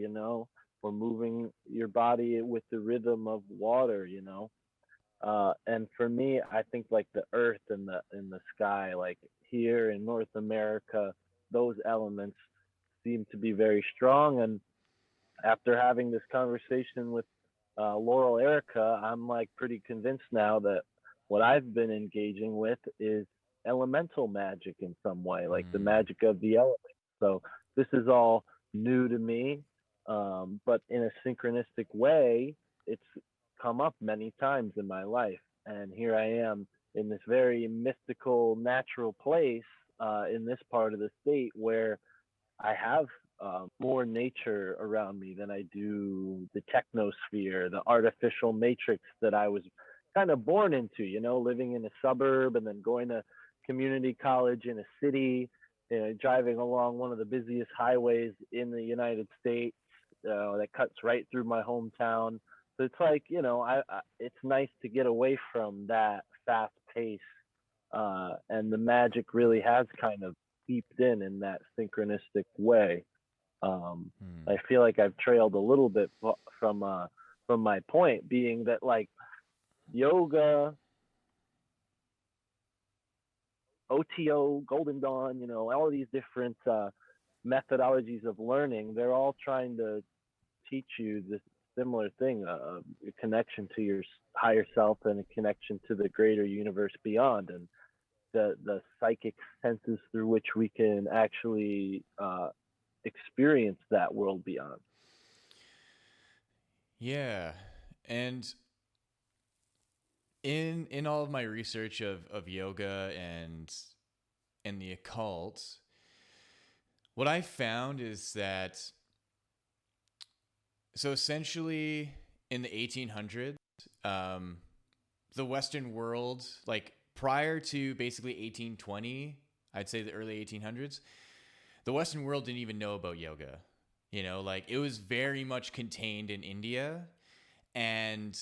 S2: or moving your body with the rhythm of water. And for me, I think like the earth and the sky, like here in North America, those elements seem to be very strong. And after having this conversation with Laurel Erica, I'm like pretty convinced now that what I've been engaging with is elemental magic in some way, like the
S1: Mm.
S2: magic of the elements. So this is all new to me, but in a synchronistic way, it's come up many times in my life. And here I am in this very mystical, natural place in this part of the state where I have more nature around me than I do the technosphere, the artificial matrix that I was kind of born into, living in a suburb and then going to community college in a city, driving along one of the busiest highways in the United States that cuts right through my hometown. So it's like, it's nice to get away from that fast pace. And the magic really has kind of seeped in that synchronistic way. Um,
S1: Mm.
S2: I feel like I've trailed a little bit from my point, being that like yoga, OTO, Golden Dawn, all of these different methodologies of learning, they're all trying to teach you this similar thing, a connection to your higher self and a connection to the greater universe beyond, and the psychic senses through which we can actually experience that world beyond.
S1: Yeah. And in all of my research of yoga and the occult, what I found is that so essentially in the 1800s, um, the Western world, like prior to basically 1820, I'd say the early 1800s, the Western world didn't even know about yoga. Like it was very much contained in India. And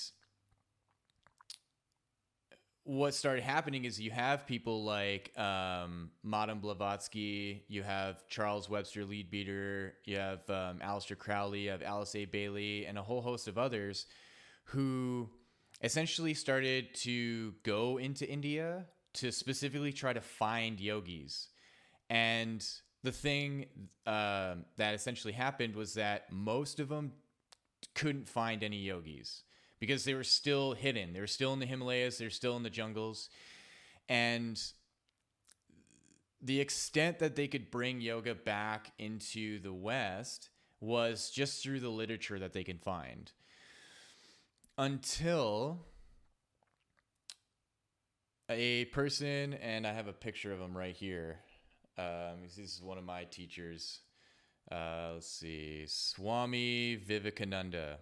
S1: what started happening is you have people like Madame Blavatsky, you have Charles Webster Leadbeater, you have Aleister Crowley, you have Alice A. Bailey, and a whole host of others who essentially started to go into India to specifically try to find yogis. And the thing that essentially happened was that most of them couldn't find any yogis because they were still hidden. They were still in the Himalayas. They're still in the jungles. And the extent that they could bring yoga back into the West was just through the literature that they can find. Until a person, and I have a picture of him right here. This is one of my teachers. Let's see, Swami Vivekananda.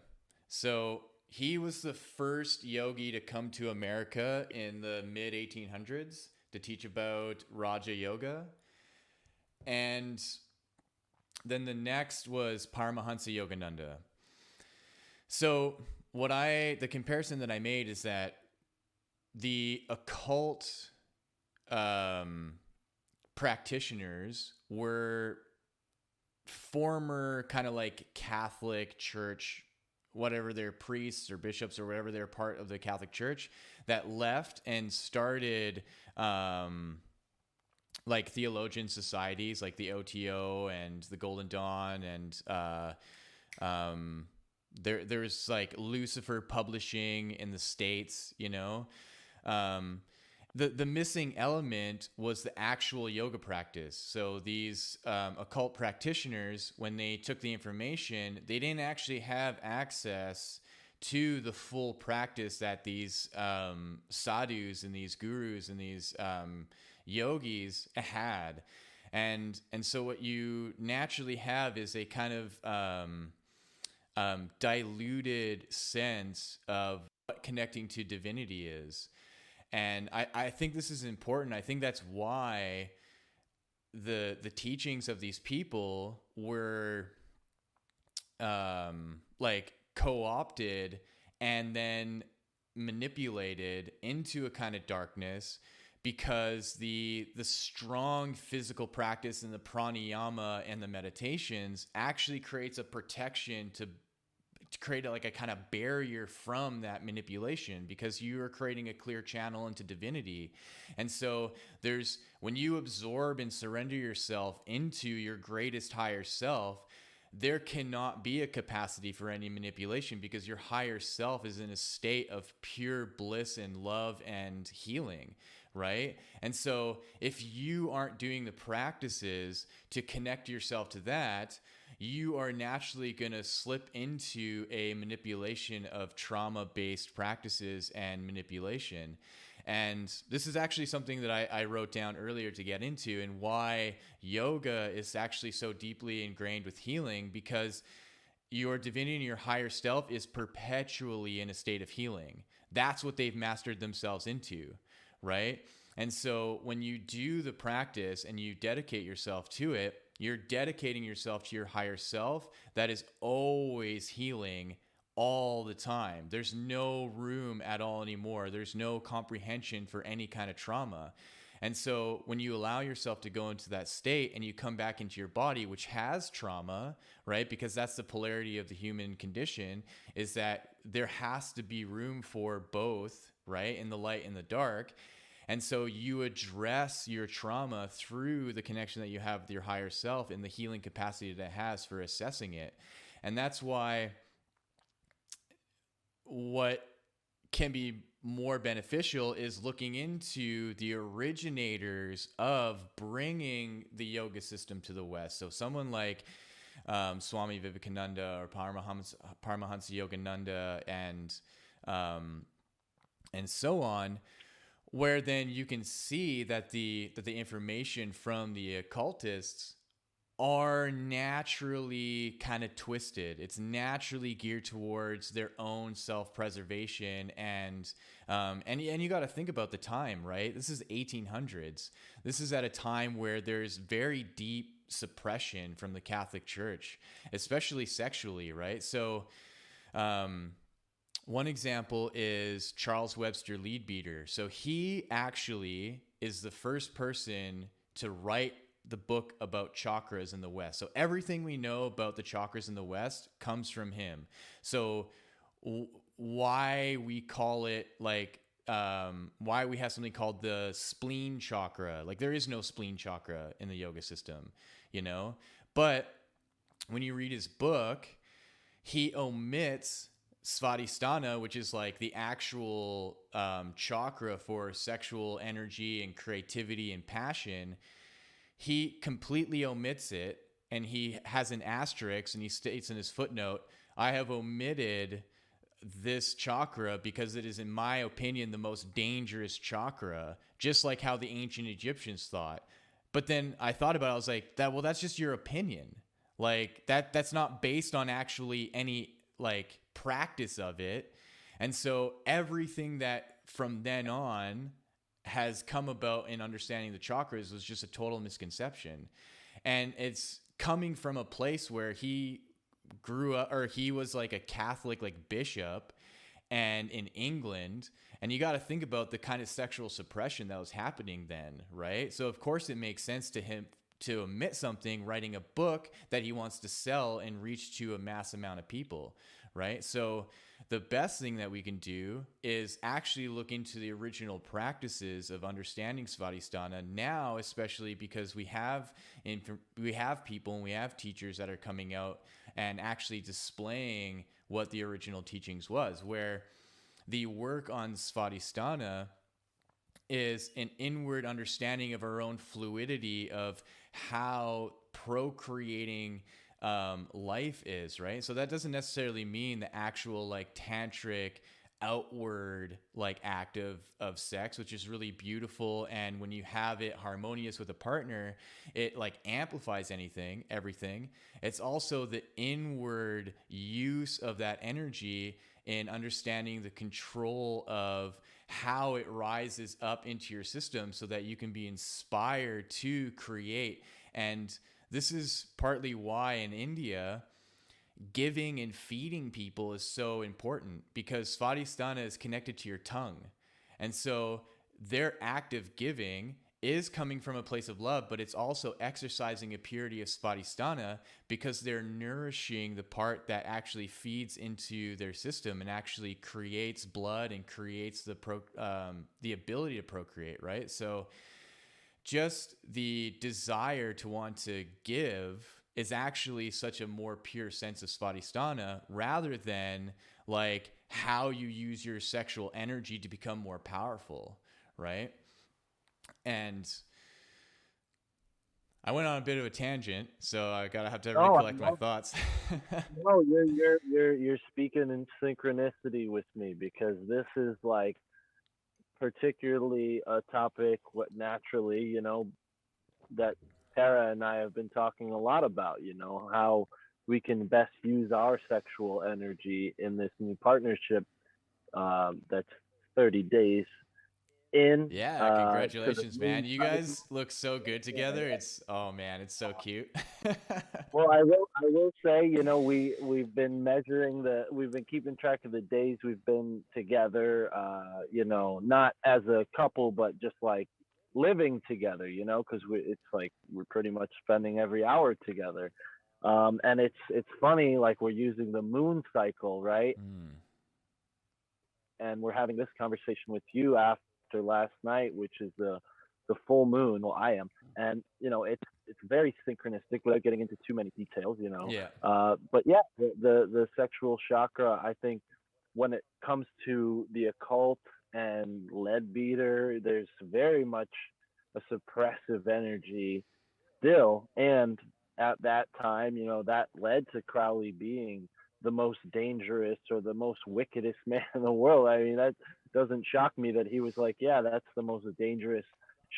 S1: So he was the first yogi to come to America in the mid 1800s to teach about Raja Yoga. And then the next was Paramahansa Yogananda. So the comparison that I made is that the occult practitioners were former kind of like Catholic Church, whatever they're priests or bishops or whatever they're part of the Catholic Church, that left and started like theologian societies like the OTO and the Golden Dawn, and there's like Lucifer Publishing in the States, you know. The missing element was the actual yoga practice. So these occult practitioners, when they took the information, they didn't actually have access to the full practice that these sadhus and these gurus and these yogis had. And so what you naturally have is a kind of diluted sense of what connecting to divinity is. And I think this is important. I think that's why the teachings of these people were like co-opted and then manipulated into a kind of darkness, because the strong physical practice and the pranayama and the meditations actually creates a protection to create a kind of barrier from that manipulation, because you are creating a clear channel into divinity. And so when you absorb and surrender yourself into your greatest higher self, there cannot be a capacity for any manipulation, because your higher self is in a state of pure bliss and love and healing, right? And so if you aren't doing the practices to connect yourself to that, you are naturally going to slip into a manipulation of trauma-based practices and manipulation. And this is actually something that I wrote down earlier to get into, and why yoga is actually so deeply ingrained with healing, because your divinity and your higher self is perpetually in a state of healing. That's what they've mastered themselves into, right? And so when you do the practice and you dedicate yourself to it, you're dedicating yourself to your higher self that is always healing all the time. There's no room at all anymore. There's no comprehension for any kind of trauma. And so when you allow yourself to go into that state and you come back into your body, which has trauma, right? Because that's the polarity of the human condition, is that there has to be room for both, right? In the light and the dark. And so you address your trauma through the connection that you have with your higher self and the healing capacity that it has for assessing it. And that's why what can be more beneficial is looking into the originators of bringing the yoga system to the West. So someone like Swami Vivekananda or Paramahansa Yogananda and so on, where then you can see that the information from the occultists are naturally kind of twisted. It's naturally geared towards their own self-preservation, and you got to think about the time, right? This is 1800s. This is at a time where there's very deep suppression from the Catholic Church, especially sexually, right? So one example is Charles Webster Leadbeater. So he actually is the first person to write the book about chakras in the West. So everything we know about the chakras in the West comes from him. So why we call it why we have something called the spleen chakra. Like there is no spleen chakra in the yoga system. you know? But when you read his book, he omits Svadhisthana, which is like the actual chakra for sexual energy and creativity and passion. He completely omits it, and he has an asterisk, and he states in his footnote, I have omitted this chakra because it is, in my opinion, the most dangerous chakra, just like how the ancient Egyptians thought. But then I thought about it, I was like, that's just your opinion. Like that's not based on actually any like practice of it. And so everything that from then on has come about in understanding the chakras was just a total misconception. And it's coming from a place where he grew up, or he was like a Catholic like bishop and in England. And you got to think about the kind of sexual suppression that was happening then, right? So of course it makes sense to him to omit something, writing a book that he wants to sell and reach to a mass amount of people, right? So the best thing that we can do is actually look into the original practices of understanding Svadhisthana now, especially because we have people and we have teachers that are coming out and actually displaying what the original teachings was, where the work on Svadhisthana is an inward understanding of our own fluidity of how procreating life is, right? So that doesn't necessarily mean the actual like tantric outward like act of sex, which is really beautiful, and when you have it harmonious with a partner, it like amplifies everything. It's also the inward use of that energy in understanding the control of how it rises up into your system so that you can be inspired to create. And this is partly why in India, giving and feeding people is so important, because Svadhisthana is connected to your tongue. And so their act of giving is coming from a place of love, but it's also exercising a purity of Svadhisthana because they're nourishing the part that actually feeds into their system and actually creates blood and creates the ability to procreate, right? So just the desire to want to give is actually such a more pure sense of Svadhisthana rather than like how you use your sexual energy to become more powerful, right? And I went on a bit of a tangent, so I gotta have to
S2: No,
S1: recollect my thoughts.
S2: no, you're speaking in synchronicity with me, because this is like particularly a topic what naturally, that Tara and I have been talking a lot about, how we can best use our sexual energy in this new partnership, that's 30 days in,
S1: Yeah,
S2: to the
S1: congratulations, man.
S2: moon
S1: You
S2: cycle.
S1: guys look so good together. It's, oh man, it's so cute.
S2: Well, I will say, we've been we've been keeping track of the days we've been together, not as a couple, but just like living together, because it's like we're pretty much spending every hour together. And it's funny, like we're using the moon cycle, right?
S1: Mm.
S2: And we're having this conversation with you after last night, which is the full moon. Well, I am, and it's very synchronistic without getting into too many details.
S1: Yeah.
S2: But yeah, the sexual chakra, I think, when it comes to the occult and lead beater, there's very much a suppressive energy still. And at that time, that led to Crowley being the most dangerous or the most wickedest man in the world. I mean, that doesn't shock me that he was like, yeah, that's the most dangerous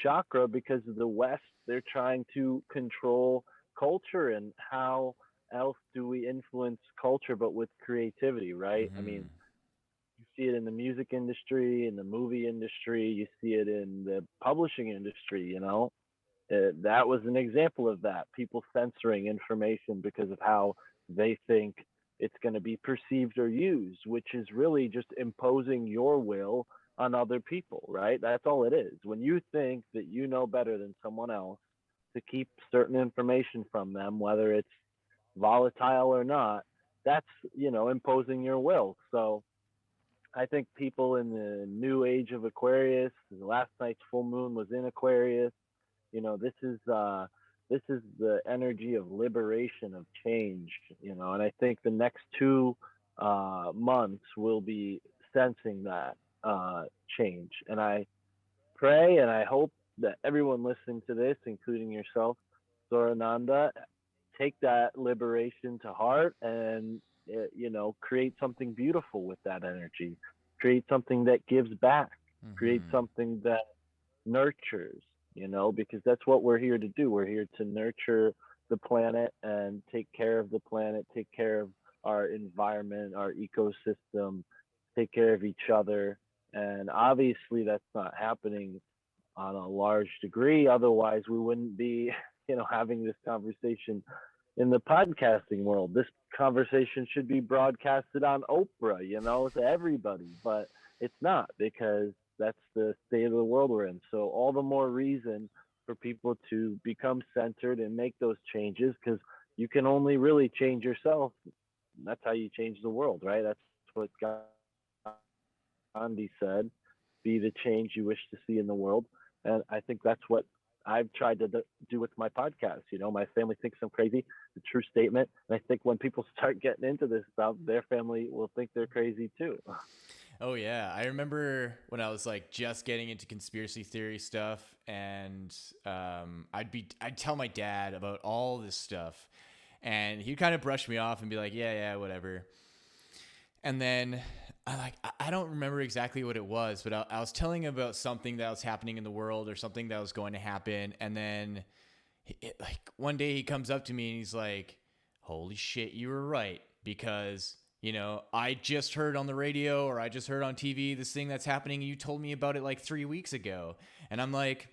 S2: chakra, because of the West, they're trying to control culture. And how else do we influence culture but with creativity, right? I mean,
S1: Mm-hmm.
S2: you see it in the music industry, in the movie industry, you see it in the publishing industry, that was an example of that. People censoring information because of how they think it's going to be perceived or used, which is really just imposing your will on other people, right? That's all it is. When you think that you know better than someone else to keep certain information from them, whether it's volatile or not, that's, imposing your will. So I think people in the new age of Aquarius, last night's full moon was in Aquarius, this is this is the energy of liberation, of change, and I think the next 2 months will be sensing that change. And I pray and I hope that everyone listening to this, including yourself, Sorananda, take that liberation to heart and create something beautiful with that energy. Create something that gives back. Create
S1: Mm-hmm.
S2: something that nurtures. Because that's what we're here to do. We're here to nurture the planet and take care of the planet, take care of our environment, our ecosystem, take care of each other. And obviously, that's not happening on a large degree. Otherwise, we wouldn't be, having this conversation in the podcasting world. This conversation should be broadcasted on Oprah, to everybody, but it's not, because that's the state of the world we're in. So all the more reason for people to become centered and make those changes, because you can only really change yourself. That's how you change the world, right? That's what Gandhi said, be the change you wish to see in the world. And I think that's what I've tried to do with my podcast. My family thinks I'm crazy. It's a true statement. And I think when people start getting into this stuff, their family will think they're crazy too.
S1: Oh yeah, I remember when I was like just getting into conspiracy theory stuff, and I'd tell my dad about all this stuff, and he'd kind of brush me off and be like, yeah, yeah, whatever. And then I don't remember exactly what it was, but I was telling him about something that was happening in the world or something that was going to happen, and then like one day he comes up to me and he's like, "Holy shit, you were right," because I just heard on the radio or I just heard on TV this thing that's happening, and you told me about it like 3 weeks ago, and I'm like,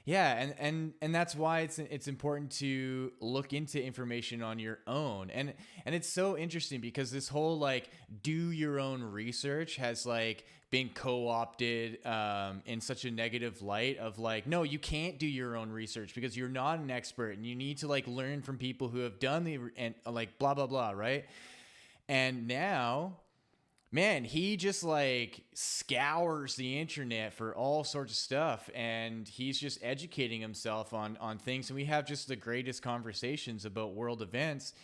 S1: yeah, and that's why it's important to look into information on your own. And it's so interesting because this whole like do your own research has like been co-opted in such a negative light of like, no, you can't do your own research because you're not an expert and you need to like learn from people who have done and like blah blah blah, right? And now, man, he just like scours the internet for all sorts of stuff, and he's just educating himself on things, and we have just the greatest conversations about world events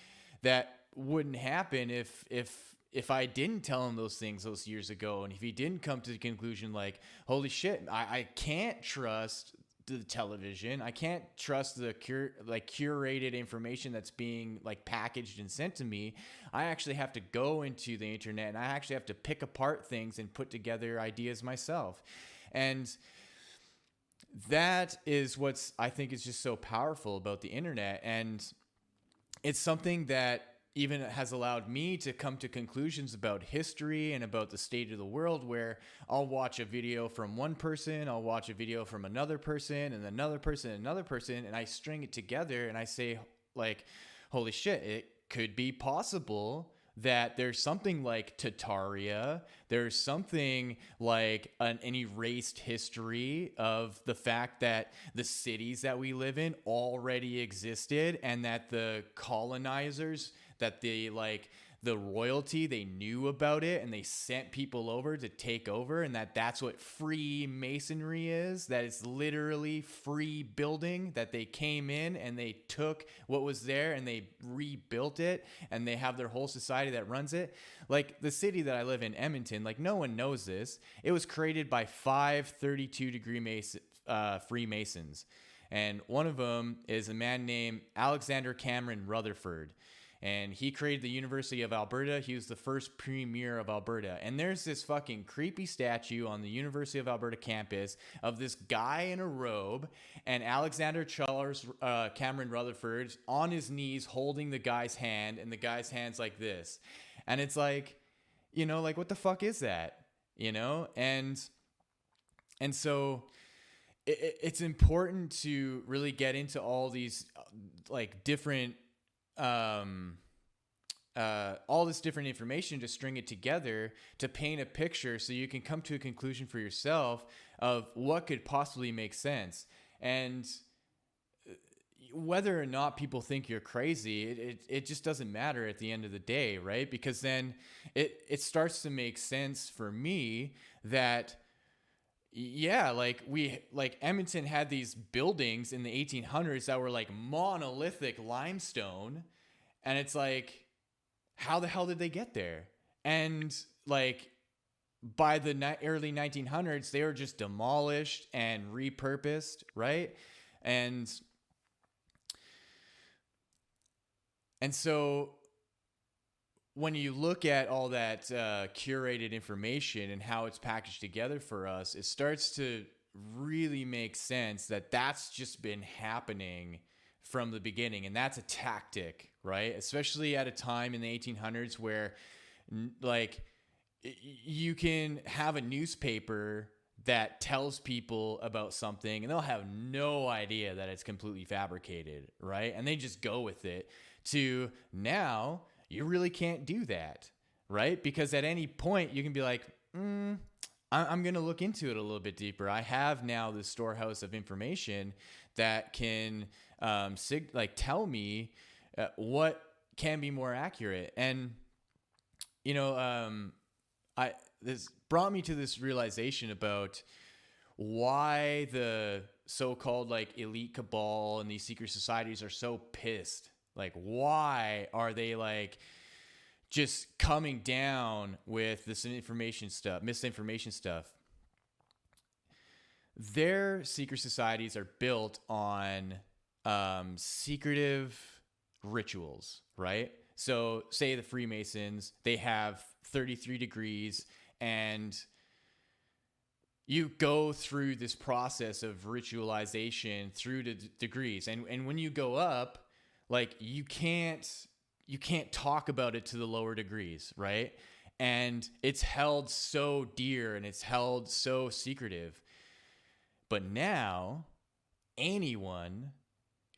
S1: that wouldn't happen if I didn't tell him those things those years ago, and if he didn't come to the conclusion like, holy shit, I can't trust the television. I can't trust the curated information that's being like packaged and sent to me. I actually have to go into the internet and I actually have to pick apart things and put together ideas myself. And that is what's I think is just so powerful about the internet. And it's something that even has allowed me to come to conclusions about history and about the state of the world, where I'll watch a video from one person, I'll watch a video from another person and another person and another person, and I string it together and I say like, holy shit, it could be possible that there's something like Tataria, there's something like an erased history of the fact that the cities that we live in already existed, and that the colonizers, that the royalty, they knew about it and they sent people over to take over, and that's what Freemasonry is. That it's literally free building, that they came in and they took what was there and they rebuilt it, and they have their whole society that runs it. Like the city that I live in, Edmonton, like no one knows this. It was created by 532-degree Freemasons. And one of them is a man named Alexander Cameron Rutherford. And he created the University of Alberta. He was the first premier of Alberta. And there's this fucking creepy statue on the University of Alberta campus of this guy in a robe, and Alexander Charles Cameron Rutherford on his knees holding the guy's hand, and the guy's hand's like this. And it's like, like what the fuck is that? And so it's important to really get into all these like different all this different information to string it together to paint a picture so you can come to a conclusion for yourself of what could possibly make sense. And whether or not people think you're crazy, it just doesn't matter at the end of the day, right? Because then it starts to make sense for me that Yeah, like Edmonton had these buildings in the 1800s that were like monolithic limestone, and it's like, how the hell did they get there? And like by the early 1900s, they were just demolished and repurposed, right? And so when you look at all that curated information and how it's packaged together for us, it starts to really make sense that that's just been happening from the beginning. And that's a tactic, right? Especially at a time in the 1800s where, like, you can have a newspaper that tells people about something and they'll have no idea that it's completely fabricated, right? And they just go with it. To now, you really can't do that, right? Because at any point you can be like, I'm going to look into it a little bit deeper. I have now this storehouse of information that can tell me what can be more accurate. And you know, this brought me to this realization about why the so-called like elite cabal and these secret societies are so pissed. Like, why are they like just coming down with this misinformation stuff? Their secret societies are built on secretive rituals, right? So say the Freemasons, they have 33 degrees, and you go through this process of ritualization through the degrees. And when you go up, like you can't talk about it to the lower degrees, right? And it's held so dear and it's held so secretive. But now anyone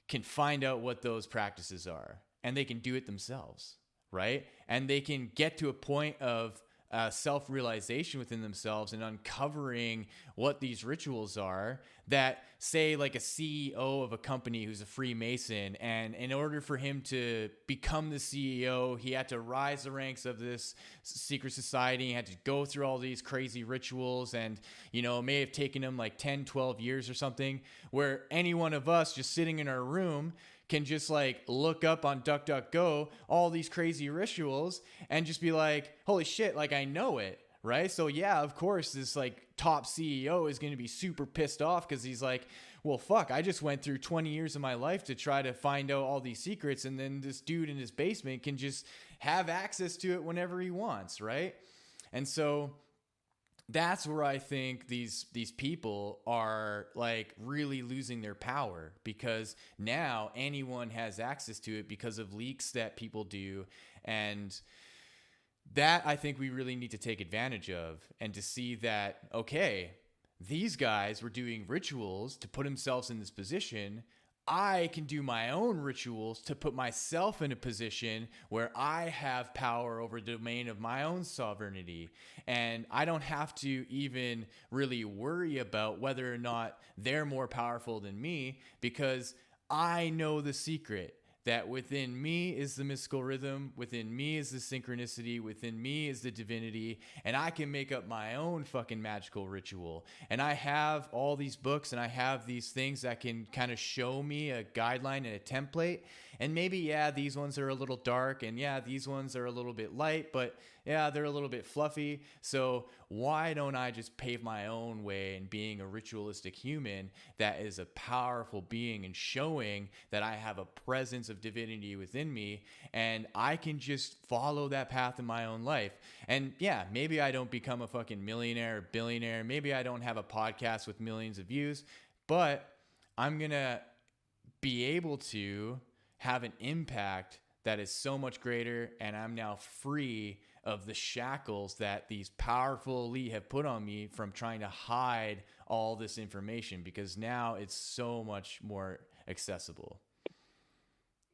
S1: can find out what those practices are, and they can do it themselves, right? And they can get to a point of self-realization within themselves and uncovering what these rituals are that, say, like a CEO of a company who's a Freemason, and in order for him to become the CEO, he had to rise the ranks of this secret society. He had to go through all these crazy rituals, and, you know, it may have taken him like 10, 12 years or something, where any one of us just sitting in our room can just like look up on DuckDuckGo all these crazy rituals and just be like, holy shit, like I know it, right? So yeah, of course, this like top CEO is going to be super pissed off because he's like, well, fuck, I just went through 20 years of my life to try to find out all these secrets, and then this dude in his basement can just have access to it whenever he wants, right? And so that's where I think these people are like really losing their power, because now anyone has access to it because of leaks that people do. And that I think we really need to take advantage of, and to see that, okay, these guys were doing rituals to put themselves in this position. I can do my own rituals to put myself in a position where I have power over the domain of my own sovereignty. And I don't have to even really worry about whether or not they're more powerful than me, because I know the secret that within me is the mystical rhythm, within me is the synchronicity, within me is the divinity, and I can make up my own fucking magical ritual. And I have all these books and I have these things that can kind of show me a guideline and a template. And maybe, yeah, these ones are a little dark, and yeah, these ones are a little bit light, but yeah, they're a little bit fluffy. So why don't I just pave my own way in being a ritualistic human that is a powerful being, and showing that I have a presence of divinity within me, and I can just follow that path in my own life. And yeah, maybe I don't become a fucking millionaire or billionaire. Maybe I don't have a podcast with millions of views, but I'm going to be able to have an impact that is so much greater, and I'm now free of the shackles that these powerful elite have put on me from trying to hide all this information, because now it's so much more accessible.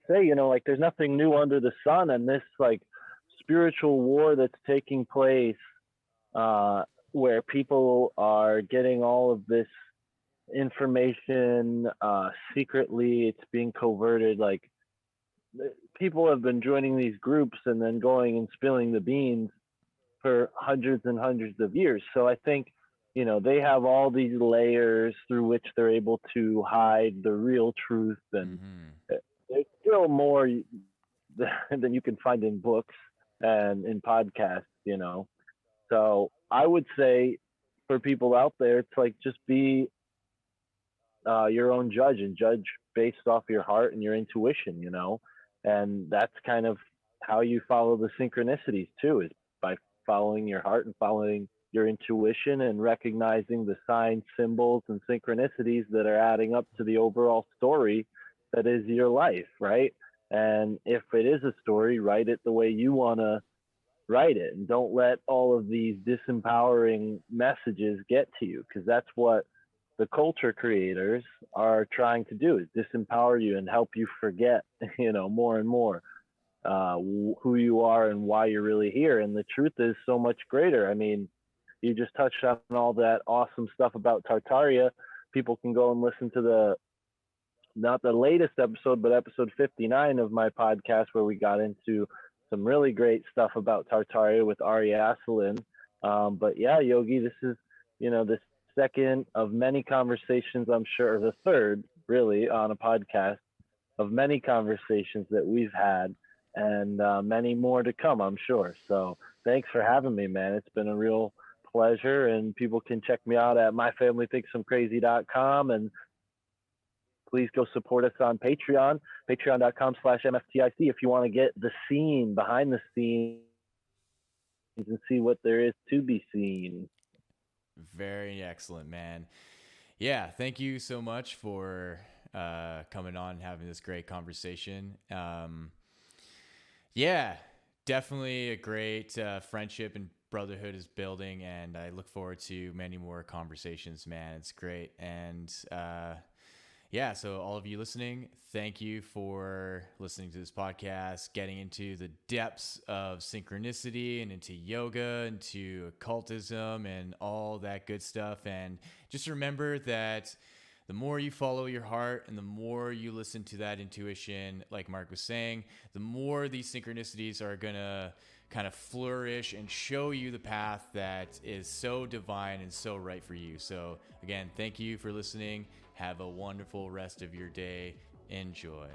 S2: Say, you know, like there's nothing new under the sun, and this like spiritual war that's taking place, where people are getting all of this information secretly, it's being coverted. Like people have been joining these groups and then going and spilling the beans for hundreds and hundreds of years. So I think they have all these layers through which they're able to hide the real truth, and
S1: Mm-hmm.
S2: there's still more than you can find in books and in podcasts. So I would say for people out there, it's like just be your own judge and judge based off your heart and your intuition. And that's kind of how you follow the synchronicities too, is by following your heart and following your intuition and recognizing the signs, symbols, and synchronicities that are adding up to the overall story that is your life, right? And if it is a story, write it the way you want to write it, and don't let all of these disempowering messages get to you, because that's what the culture creators are trying to do, is disempower you and help you forget more and more who you are and why you're really here. And the truth is so much greater. I mean, you just touched on all that awesome stuff about Tartaria. People can go and listen to the not the latest episode, but episode 59 of my podcast, where we got into some really great stuff about Tartaria with Ari Asalin. But yeah, Yogi, this is, the second of many conversations, I'm sure, or the third, really, on a podcast of many conversations that we've had, and many more to come, I'm sure. So thanks for having me, man. It's been a real pleasure, and people can check me out at myfamilythinksimcrazy.com, and please go support us on Patreon, patreon.com/MFTIC, if you want to get the scene behind the scenes and see what there is to be seen.
S1: Very excellent, man. Yeah, thank you so much for coming on and having this great conversation. Yeah, definitely a great friendship and brotherhood is building, and I look forward to many more conversations, man. It's great. And yeah, so all of you listening, thank you for listening to this podcast, getting into the depths of synchronicity and into yoga, into occultism and all that good stuff. And just remember that the more you follow your heart and the more you listen to that intuition, like Mark was saying, the more these synchronicities are going to kind of flourish and show you the path that is so divine and so right for you. So again, thank you for listening. Have a wonderful rest of your day. Enjoy.